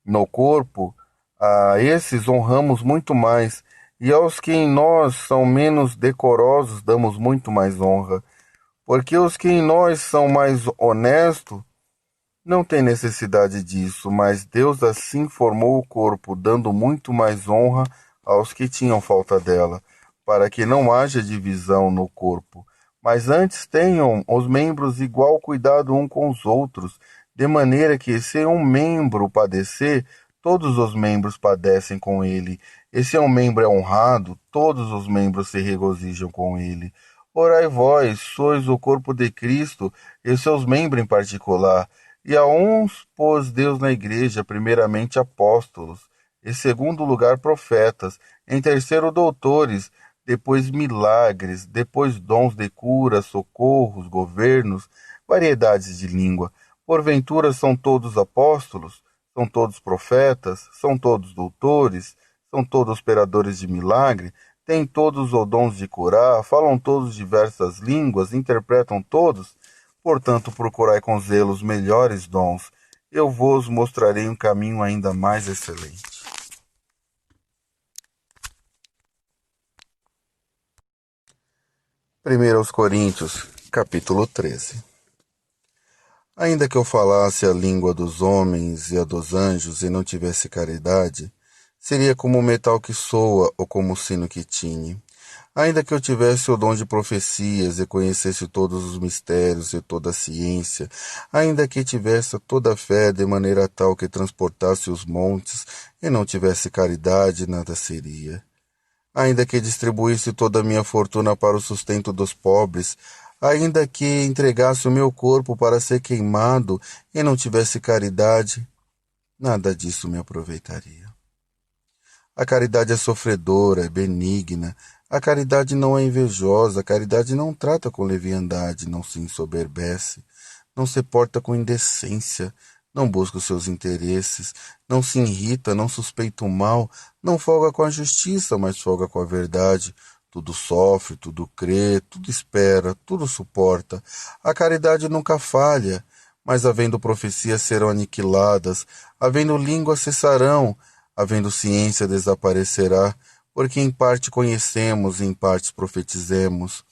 no corpo, a esses honramos muito mais. E aos que em nós são menos decorosos, damos muito mais honra. Porque os que em nós são mais honestos, não tem necessidade disso, mas Deus assim formou o corpo, dando muito mais honra aos que tinham falta dela, para que não haja divisão no corpo, mas antes tenham os membros igual cuidado um com os outros, de maneira que se um membro padecer, todos os membros padecem com ele. E se um membro é honrado, todos os membros se regozijam com ele. Orai vós, sois o corpo de Cristo, e seus membros em particular. E a uns pôs Deus na igreja, primeiramente apóstolos, em segundo lugar profetas, em terceiro doutores, depois milagres, depois dons de cura, socorros, governos, variedades de língua. Porventura são todos apóstolos? São todos profetas? São todos doutores? São todos operadores de milagre? Têm todos os dons de curar? Falam todos diversas línguas? Interpretam todos? Portanto, procurai com zelo os melhores dons. Eu vos mostrarei um caminho ainda mais excelente. 1 Coríntios, capítulo 13. Ainda que eu falasse a língua dos homens e a dos anjos e não tivesse caridade, seria como o metal que soa ou como o sino que tine. Ainda que eu tivesse o dom de profecias e conhecesse todos os mistérios e toda a ciência, ainda que tivesse toda a fé de maneira tal que transportasse os montes e não tivesse caridade, nada seria. Ainda que distribuísse toda a minha fortuna para o sustento dos pobres, ainda que entregasse o meu corpo para ser queimado e não tivesse caridade, nada disso me aproveitaria. A caridade é sofredora, é benigna. A caridade não é invejosa, a caridade não trata com leviandade, não se ensoberbece, não se porta com indecência, não busca os seus interesses, não se irrita, não suspeita o mal, não folga com a justiça, mas folga com a verdade. Tudo sofre, tudo crê, tudo espera, tudo suporta. A caridade nunca falha, mas havendo profecias serão aniquiladas, havendo línguas cessarão, havendo ciência desaparecerá, porque em parte conhecemos e em partes profetizemos.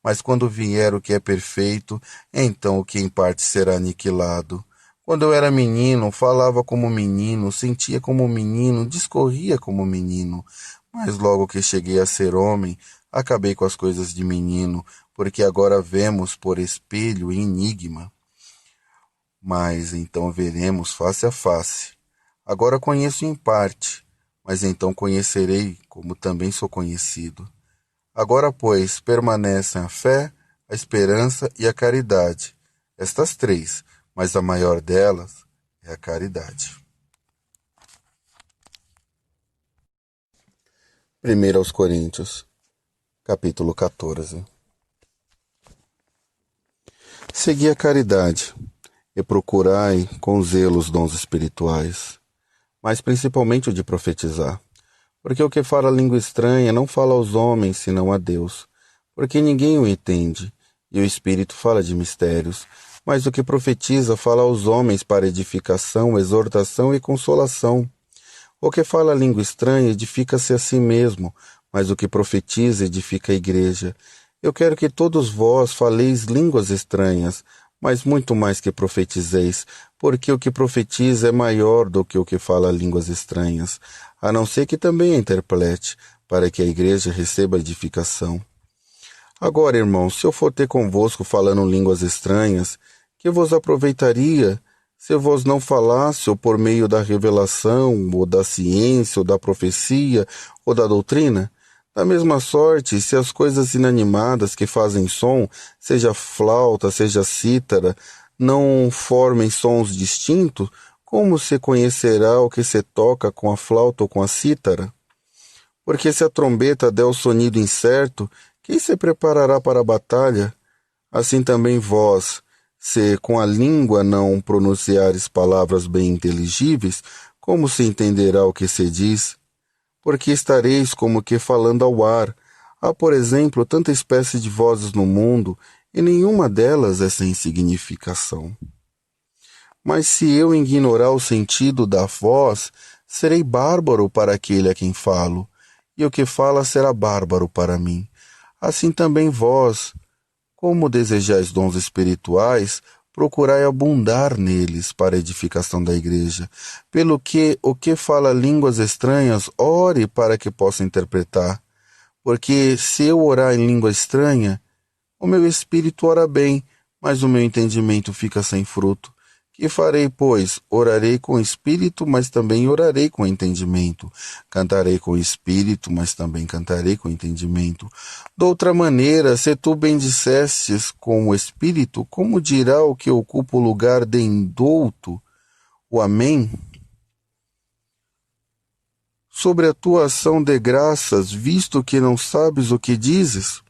Mas quando vier o que é perfeito, então o que em parte será aniquilado. Quando eu era menino, falava como menino, sentia como menino, discorria como menino. Mas logo que cheguei a ser homem, acabei com as coisas de menino, porque agora vemos por espelho e enigma. Mas então veremos face a face. Agora conheço em parte, mas então conhecerei como também sou conhecido. Agora, pois, permanecem a fé, a esperança e a caridade. Estas três, mas a maior delas é a caridade. 1 aos Coríntios, capítulo 14. Segui a caridade e procurai com zelo os dons espirituais, mas principalmente o de profetizar. Porque o que fala língua estranha não fala aos homens, senão a Deus, porque ninguém o entende, e o Espírito fala de mistérios. Mas o que profetiza fala aos homens para edificação, exortação e consolação. O que fala língua estranha edifica-se a si mesmo, mas o que profetiza edifica a igreja. Eu quero que todos vós faleis línguas estranhas, mas muito mais que profetizeis, porque o que profetiza é maior do que o que fala línguas estranhas, a não ser que também a interprete, para que a igreja receba edificação. Agora, irmãos, se eu for ter convosco falando línguas estranhas, que vos aproveitaria se eu vos não falasse ou por meio da revelação, ou da ciência, ou da profecia, ou da doutrina? Da mesma sorte, se as coisas inanimadas que fazem som, seja flauta, seja cítara, não formem sons distintos, como se conhecerá o que se toca com a flauta ou com a cítara? Porque se a trombeta der o sonido incerto, quem se preparará para a batalha? Assim também vós, se com a língua não pronunciares palavras bem inteligíveis, como se entenderá o que se diz? Porque estareis como que falando ao ar. Há, por exemplo, tanta espécie de vozes no mundo, e nenhuma delas é sem significação. Mas se eu ignorar o sentido da voz, serei bárbaro para aquele a quem falo, e o que fala será bárbaro para mim. Assim também vós, como desejais dons espirituais, procurai abundar neles para a edificação da igreja. Pelo que o que fala línguas estranhas, ore para que possa interpretar. Porque se eu orar em língua estranha, o meu espírito ora bem, mas o meu entendimento fica sem fruto. Que farei, pois? Orarei com o espírito, mas também orarei com entendimento. Cantarei com o espírito, mas também cantarei com entendimento. Doutra maneira, se tu bendissestes com o espírito, como dirá o que ocupa o lugar de indouto, o Amém? Sobre a tua ação de graças, visto que não sabes o que dizes?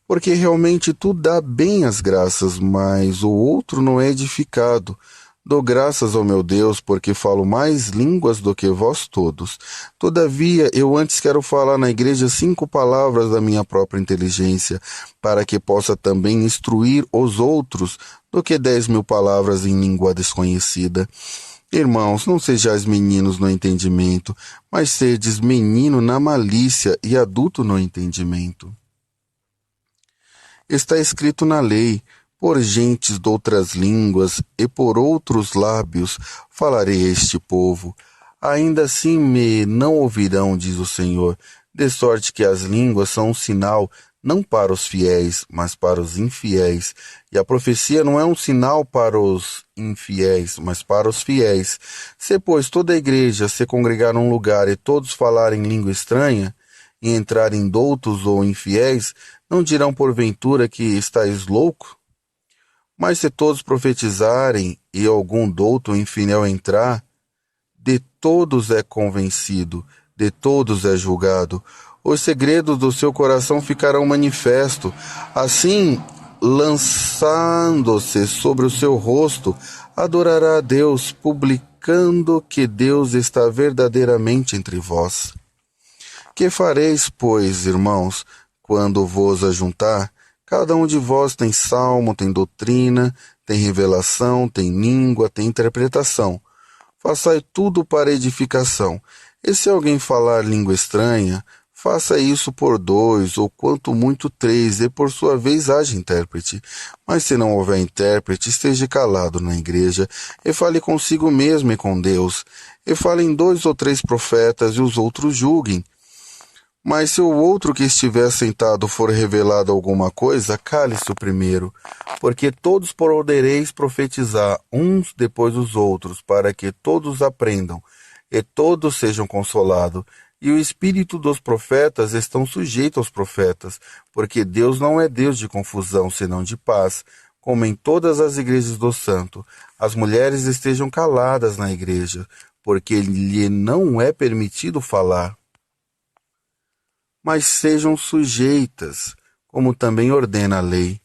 Porque realmente tu dá bem as graças, mas o outro não é edificado. Dou graças ao meu Deus, porque falo mais línguas do que vós todos. Todavia, eu antes quero falar na igreja 5 palavras da minha própria inteligência, para que possa também instruir os outros, do que 10.000 palavras em língua desconhecida. Irmãos, não sejais meninos no entendimento, mas sedes menino na malícia e adulto no entendimento. Está escrito na lei: por gentes de outras línguas e por outros lábios falarei a este povo. Ainda assim me não ouvirão, diz o Senhor, de sorte que as línguas são um sinal não para os fiéis, mas para os infiéis. E a profecia não é um sinal para os infiéis, mas para os fiéis. Se, pois, toda a igreja se congregar num lugar e todos falarem língua estranha, e entrarem doutos ou infiéis, não dirão porventura que estáis louco? Mas se todos profetizarem e algum douto ou infiel entrar, de todos é convencido, de todos é julgado. Os segredos do seu coração ficarão manifestos. Assim, lançando-se sobre o seu rosto, adorará a Deus, publicando que Deus está verdadeiramente entre vós. Que fareis, pois, irmãos, quando vos ajuntar? Cada um de vós tem salmo, tem doutrina, tem revelação, tem língua, tem interpretação. Façai tudo para edificação. E se alguém falar língua estranha, faça isso por 2, ou quanto muito 3, e por sua vez haja intérprete. Mas se não houver intérprete, esteja calado na igreja, e fale consigo mesmo e com Deus. E falem 2 ou 3 profetas, e os outros julguem. Mas se o outro que estiver sentado for revelado alguma coisa, cale-se o primeiro, porque todos podereis profetizar uns depois dos outros, para que todos aprendam e todos sejam consolados. E o espírito dos profetas estão sujeitos aos profetas, porque Deus não é Deus de confusão, senão de paz, como em todas as igrejas do santo. As mulheres estejam caladas na igreja, porque lhe não é permitido falar, mas sejam sujeitas, como também ordena a lei.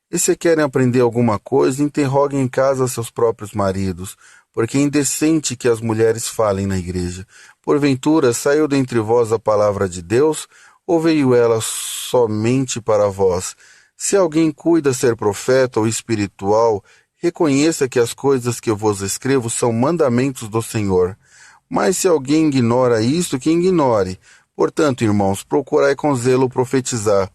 E se querem aprender alguma coisa, interroguem em casa seus próprios maridos, porque é indecente que as mulheres falem na igreja. Porventura, saiu dentre vós a palavra de Deus, ou veio ela somente para vós? Se alguém cuida ser profeta ou espiritual, reconheça que as coisas que eu vos escrevo são mandamentos do Senhor. Mas se alguém ignora isto, que ignore. Portanto, irmãos, procurai com zelo profetizar,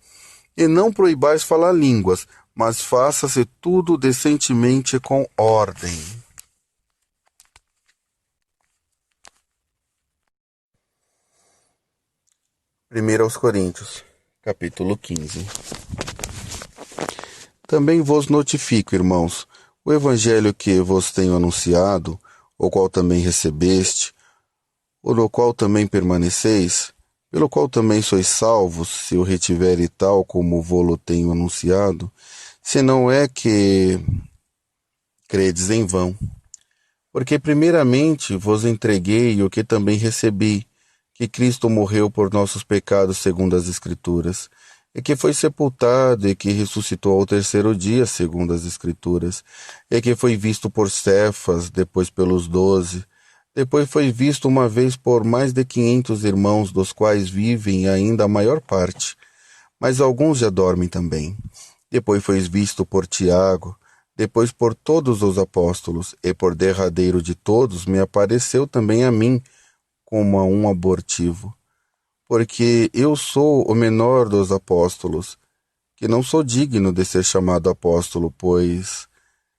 e não proibais falar línguas, mas faça-se tudo decentemente com ordem. 1 Coríntios, capítulo 15. Também vos notifico, irmãos, o evangelho que vos tenho anunciado, o qual também recebeste, ou no qual também permaneceis, pelo qual também sois salvos, se o retivere tal como vô-lo tenho anunciado, se não é que credes em vão. Porque primeiramente vos entreguei o que também recebi, que Cristo morreu por nossos pecados segundo as Escrituras, e que foi sepultado, e que ressuscitou ao terceiro dia, segundo as Escrituras, e que foi visto por Cefas, depois pelos 12, depois foi visto uma vez por mais de 500 irmãos, dos quais vivem ainda a maior parte, mas alguns já dormem também. Depois foi visto por Tiago, depois por todos os apóstolos, e por derradeiro de todos me apareceu também a mim, como a um abortivo. Porque eu sou o menor dos apóstolos, que não sou digno de ser chamado apóstolo, pois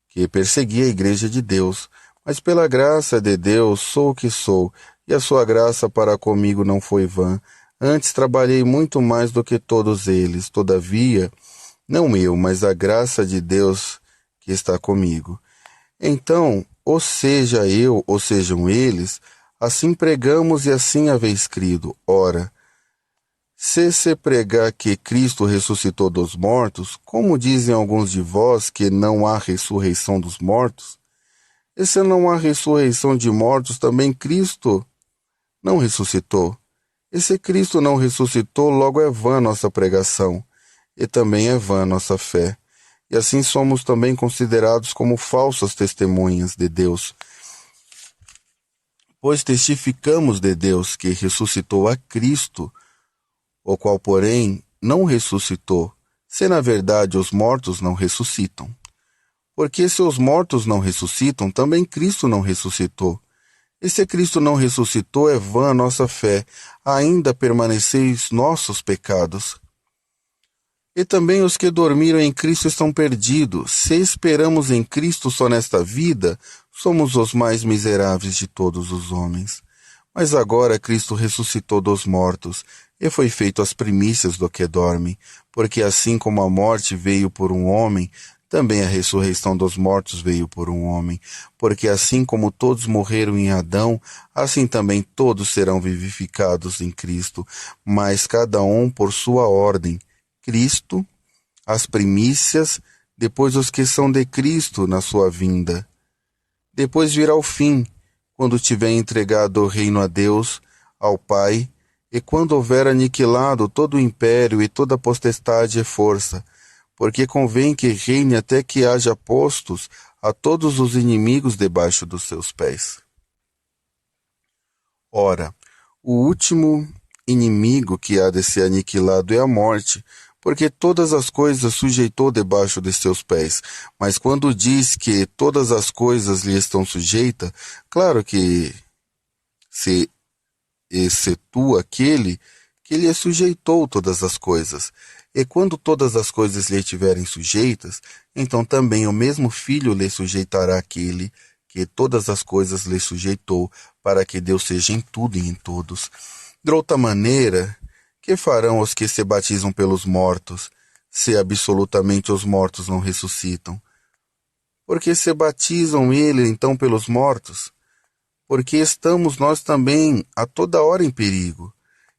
que persegui a igreja de Deus, mas pela graça de Deus sou o que sou, e a sua graça para comigo não foi vã. Antes trabalhei muito mais do que todos eles, todavia, não eu, mas a graça de Deus que está comigo. Então, ou seja eu, ou sejam eles, assim pregamos e assim haveis crido. Ora, se pregar que Cristo ressuscitou dos mortos, como dizem alguns de vós que não há ressurreição dos mortos? E se não há ressurreição de mortos, também Cristo não ressuscitou. E se Cristo não ressuscitou, logo é vã nossa pregação, e também é vã nossa fé. E assim somos também considerados como falsas testemunhas de Deus, pois testificamos de Deus que ressuscitou a Cristo, o qual, porém, não ressuscitou, se na verdade os mortos não ressuscitam. Porque se os mortos não ressuscitam, também Cristo não ressuscitou. E se Cristo não ressuscitou, é vã a nossa fé, ainda permaneceis nossos pecados. E também os que dormiram em Cristo estão perdidos. Se esperamos em Cristo só nesta vida, somos os mais miseráveis de todos os homens. Mas agora Cristo ressuscitou dos mortos, e foi feito as primícias do que dorme, porque assim como a morte veio por um homem, também a ressurreição dos mortos veio por um homem, porque assim como todos morreram em Adão, assim também todos serão vivificados em Cristo, mas cada um por sua ordem. Cristo, as primícias, depois os que são de Cristo na sua vinda. Depois virá o fim, quando tiver entregado o reino a Deus, ao Pai, e quando houver aniquilado todo o império e toda potestade e força, porque convém que reine até que haja postos a todos os inimigos debaixo dos seus pés. Ora, o último inimigo que há de ser aniquilado é a morte, porque todas as coisas sujeitou debaixo de seus pés. Mas quando diz que todas as coisas lhe estão sujeitas, claro que se excetua aquele que lhe sujeitou todas as coisas. E quando todas as coisas lhe estiverem sujeitas, então também o mesmo Filho lhe sujeitará aquele que todas as coisas lhe sujeitou, para que Deus seja em tudo e em todos. De outra maneira, que farão os que se batizam pelos mortos, se absolutamente os mortos não ressuscitam? Porque se batizam ele então pelos mortos? Porque estamos nós também a toda hora em perigo.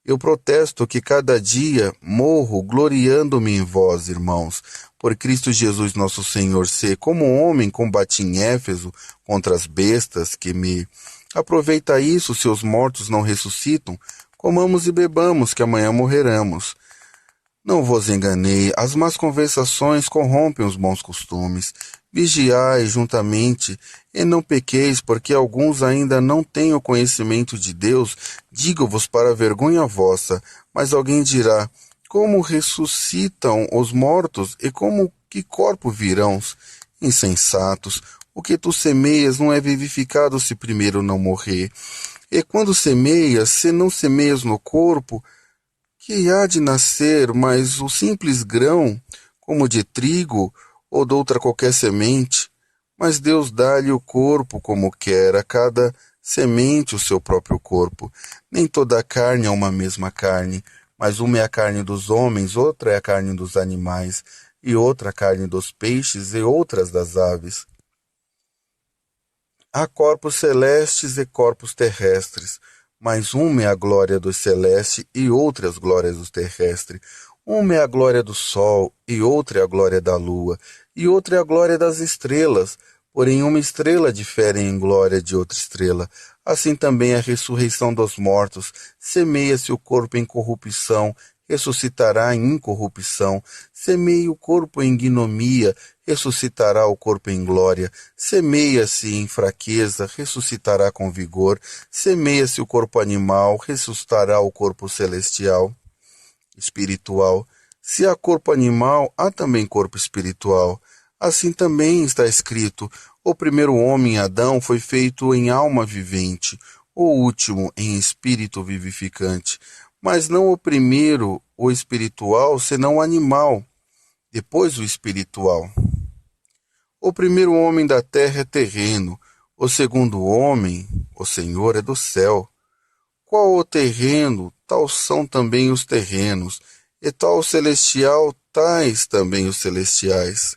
Eu protesto que cada dia morro gloriando-me em vós, irmãos, por Cristo Jesus nosso Senhor, se, como homem, combati em Éfeso contra as bestas que me... Aproveita isso, se os mortos não ressuscitam, comamos e bebamos, que amanhã morreremos. Não vos enganei, as más conversações corrompem os bons costumes. Vigiai juntamente, e não pequeis, porque alguns ainda não têm o conhecimento de Deus. Digo-vos para vergonha vossa. Mas alguém dirá, como ressuscitam os mortos, e como que corpo virão? Insensatos, o que tu semeias não é vivificado se primeiro não morrer. E quando semeias, se não semeias no corpo, que há de nascer, mas o simples grão, como de trigo ou de outra qualquer semente, mas Deus dá-lhe o corpo como quer, a cada semente o seu próprio corpo. Nem toda a carne é uma mesma carne, mas uma é a carne dos homens, outra é a carne dos animais, e outra a carne dos peixes, e outras das aves. Há corpos celestes e corpos terrestres, mas uma é a glória dos celestes e outra as glórias dos terrestres. Uma é a glória do sol e outra é a glória da lua, e outra é a glória das estrelas. Porém, uma estrela difere em glória de outra estrela. Assim também a ressurreição dos mortos. Semeia-se o corpo em corrupção, ressuscitará em incorrupção. Semeie o corpo em ignomia, ressuscitará o corpo em glória. Semeia-se em fraqueza, ressuscitará com vigor. Semeia-se o corpo animal, ressuscitará o corpo celestial, espiritual. Se há corpo animal, há também corpo espiritual. Assim também está escrito: o primeiro homem, Adão, foi feito em alma vivente, o último em espírito vivificante. Mas não o primeiro, o espiritual, senão o animal, depois o espiritual. O primeiro homem da terra é terreno, o segundo homem, o Senhor, é do céu. Qual o terreno, tal são também os terrenos, e tal o celestial, tais também os celestiais.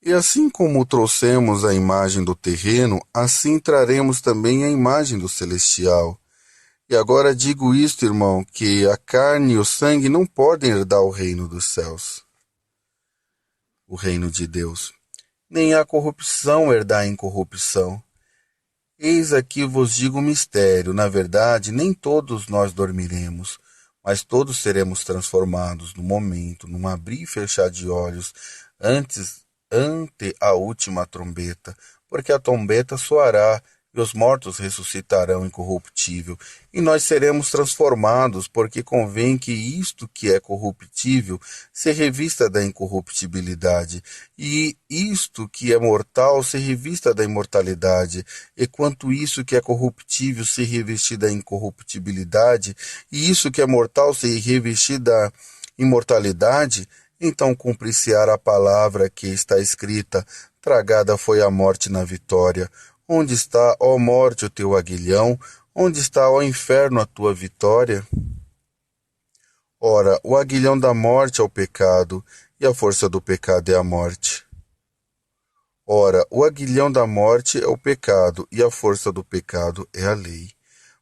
E assim como trouxemos a imagem do terreno, assim traremos também a imagem do celestial. E agora digo isto, irmão, que a carne e o sangue não podem herdar o reino dos céus, o reino de Deus. Nem a corrupção herdar a incorrupção. Eis aqui vos digo um mistério: na verdade, nem todos nós dormiremos, mas todos seremos transformados no momento, num abrir e fechar de olhos, ante a última trombeta, porque a trombeta soará, e os mortos ressuscitarão incorruptível, e nós seremos transformados, porque convém que isto que é corruptível se revista da incorruptibilidade, e isto que é mortal se revista da imortalidade, e quanto isso que é corruptível se revestir da incorruptibilidade, e isso que é mortal se revestir da imortalidade, então cumprir-se-á a palavra que está escrita: tragada foi a morte na vitória. Onde está, ó morte, o teu aguilhão? Onde está, ó inferno, a tua vitória? Ora, o aguilhão da morte é o pecado, e a força do pecado é a morte. Ora, o aguilhão da morte é o pecado, e a força do pecado é a lei.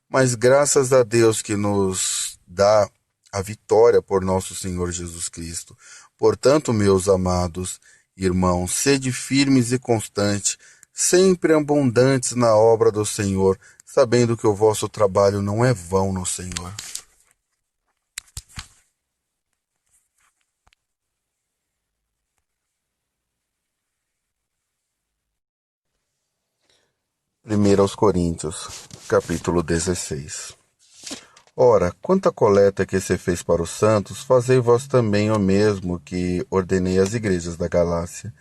Mas graças a Deus que nos dá a vitória por nosso Senhor Jesus Cristo. Portanto, meus amados irmãos, sede firmes e constantes, sempre abundantes na obra do Senhor, sabendo que o vosso trabalho não é vão no Senhor. Primeiro aos Coríntios, capítulo 16. Ora, quanto à coleta que se fez para os santos, fazei vós também o mesmo que ordenei às igrejas da Galácia.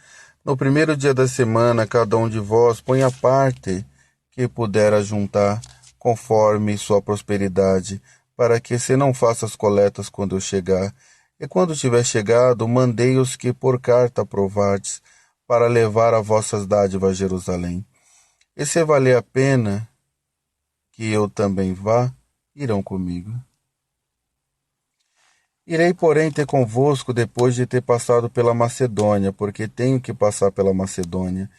No primeiro dia da semana, cada um de vós põe a parte que puder ajuntar, conforme sua prosperidade, para que se não faça as coletas quando eu chegar. E quando tiver chegado, mandei os que por carta aprovardes, para levar as vossas dádivas a Jerusalém. E se valer a pena que eu também vá, irão comigo. Irei, porém, ter convosco depois de ter passado pela Macedônia, porque tenho que passar pela Macedônia.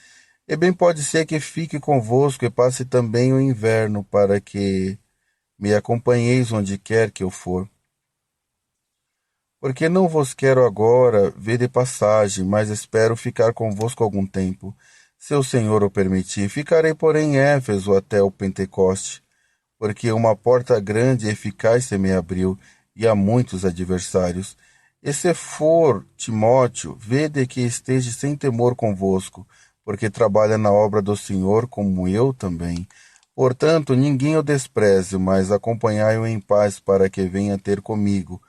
E bem pode ser que fique convosco e passe também o inverno, para que me acompanheis onde quer que eu for. Porque não vos quero agora ver de passagem, mas espero ficar convosco algum tempo. Se o Senhor o permitir, ficarei, porém, em Éfeso até o Pentecoste, porque uma porta grande e eficaz se me abriu, e há muitos adversários. E se for Timóteo, vede que esteja sem temor convosco, porque trabalha na obra do Senhor, como eu também. Portanto, ninguém o despreze, mas acompanhai-o em paz, para que venha ter comigo,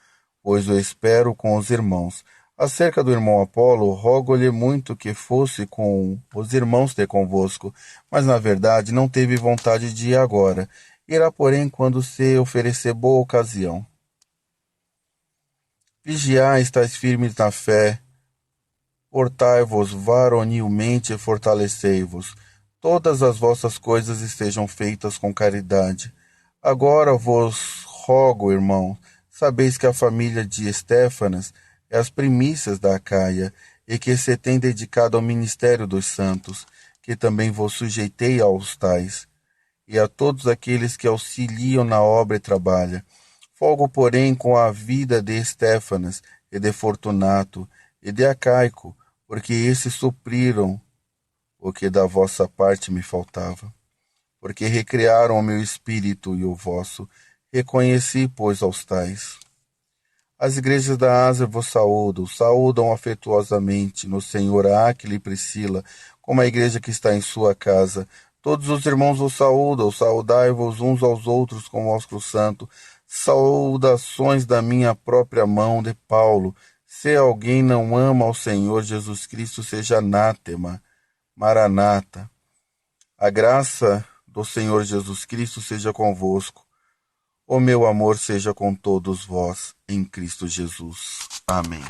pois o espero com os irmãos. Acerca do irmão Apolo, rogo-lhe muito que fosse com os irmãos ter convosco, mas na verdade não teve vontade de ir agora. Irá, porém, quando se oferecer boa ocasião. Vigiai, estáis firmes na fé, portai-vos varonilmente e fortalecei-vos. Todas as vossas coisas estejam feitas com caridade. Agora vos rogo, irmão, sabeis que a família de Estéfanas é as primícias da Acaia, e que se tem dedicado ao ministério dos santos, que também vos sujeitei aos tais, e a todos aqueles que auxiliam na obra e trabalham. Folgo, porém, com a vida de Estéfanas, e de Fortunato, e de Acaico, porque esses supriram o que da vossa parte me faltava. Porque recriaram o meu espírito e o vosso, Reconheci, pois, aos tais. As igrejas da Ásia vos saúdam afetuosamente no Senhor a Áquila e Priscila, como a igreja que está em sua casa. Todos os irmãos vos saúdam, saudai-vos uns aos outros com ósculo santo. Saudações da minha própria mão de Paulo. Se alguém não ama ao Senhor Jesus Cristo, seja anátema. Maranata. A graça do Senhor Jesus Cristo seja convosco. O meu amor seja com todos vós, em Cristo Jesus. Amém.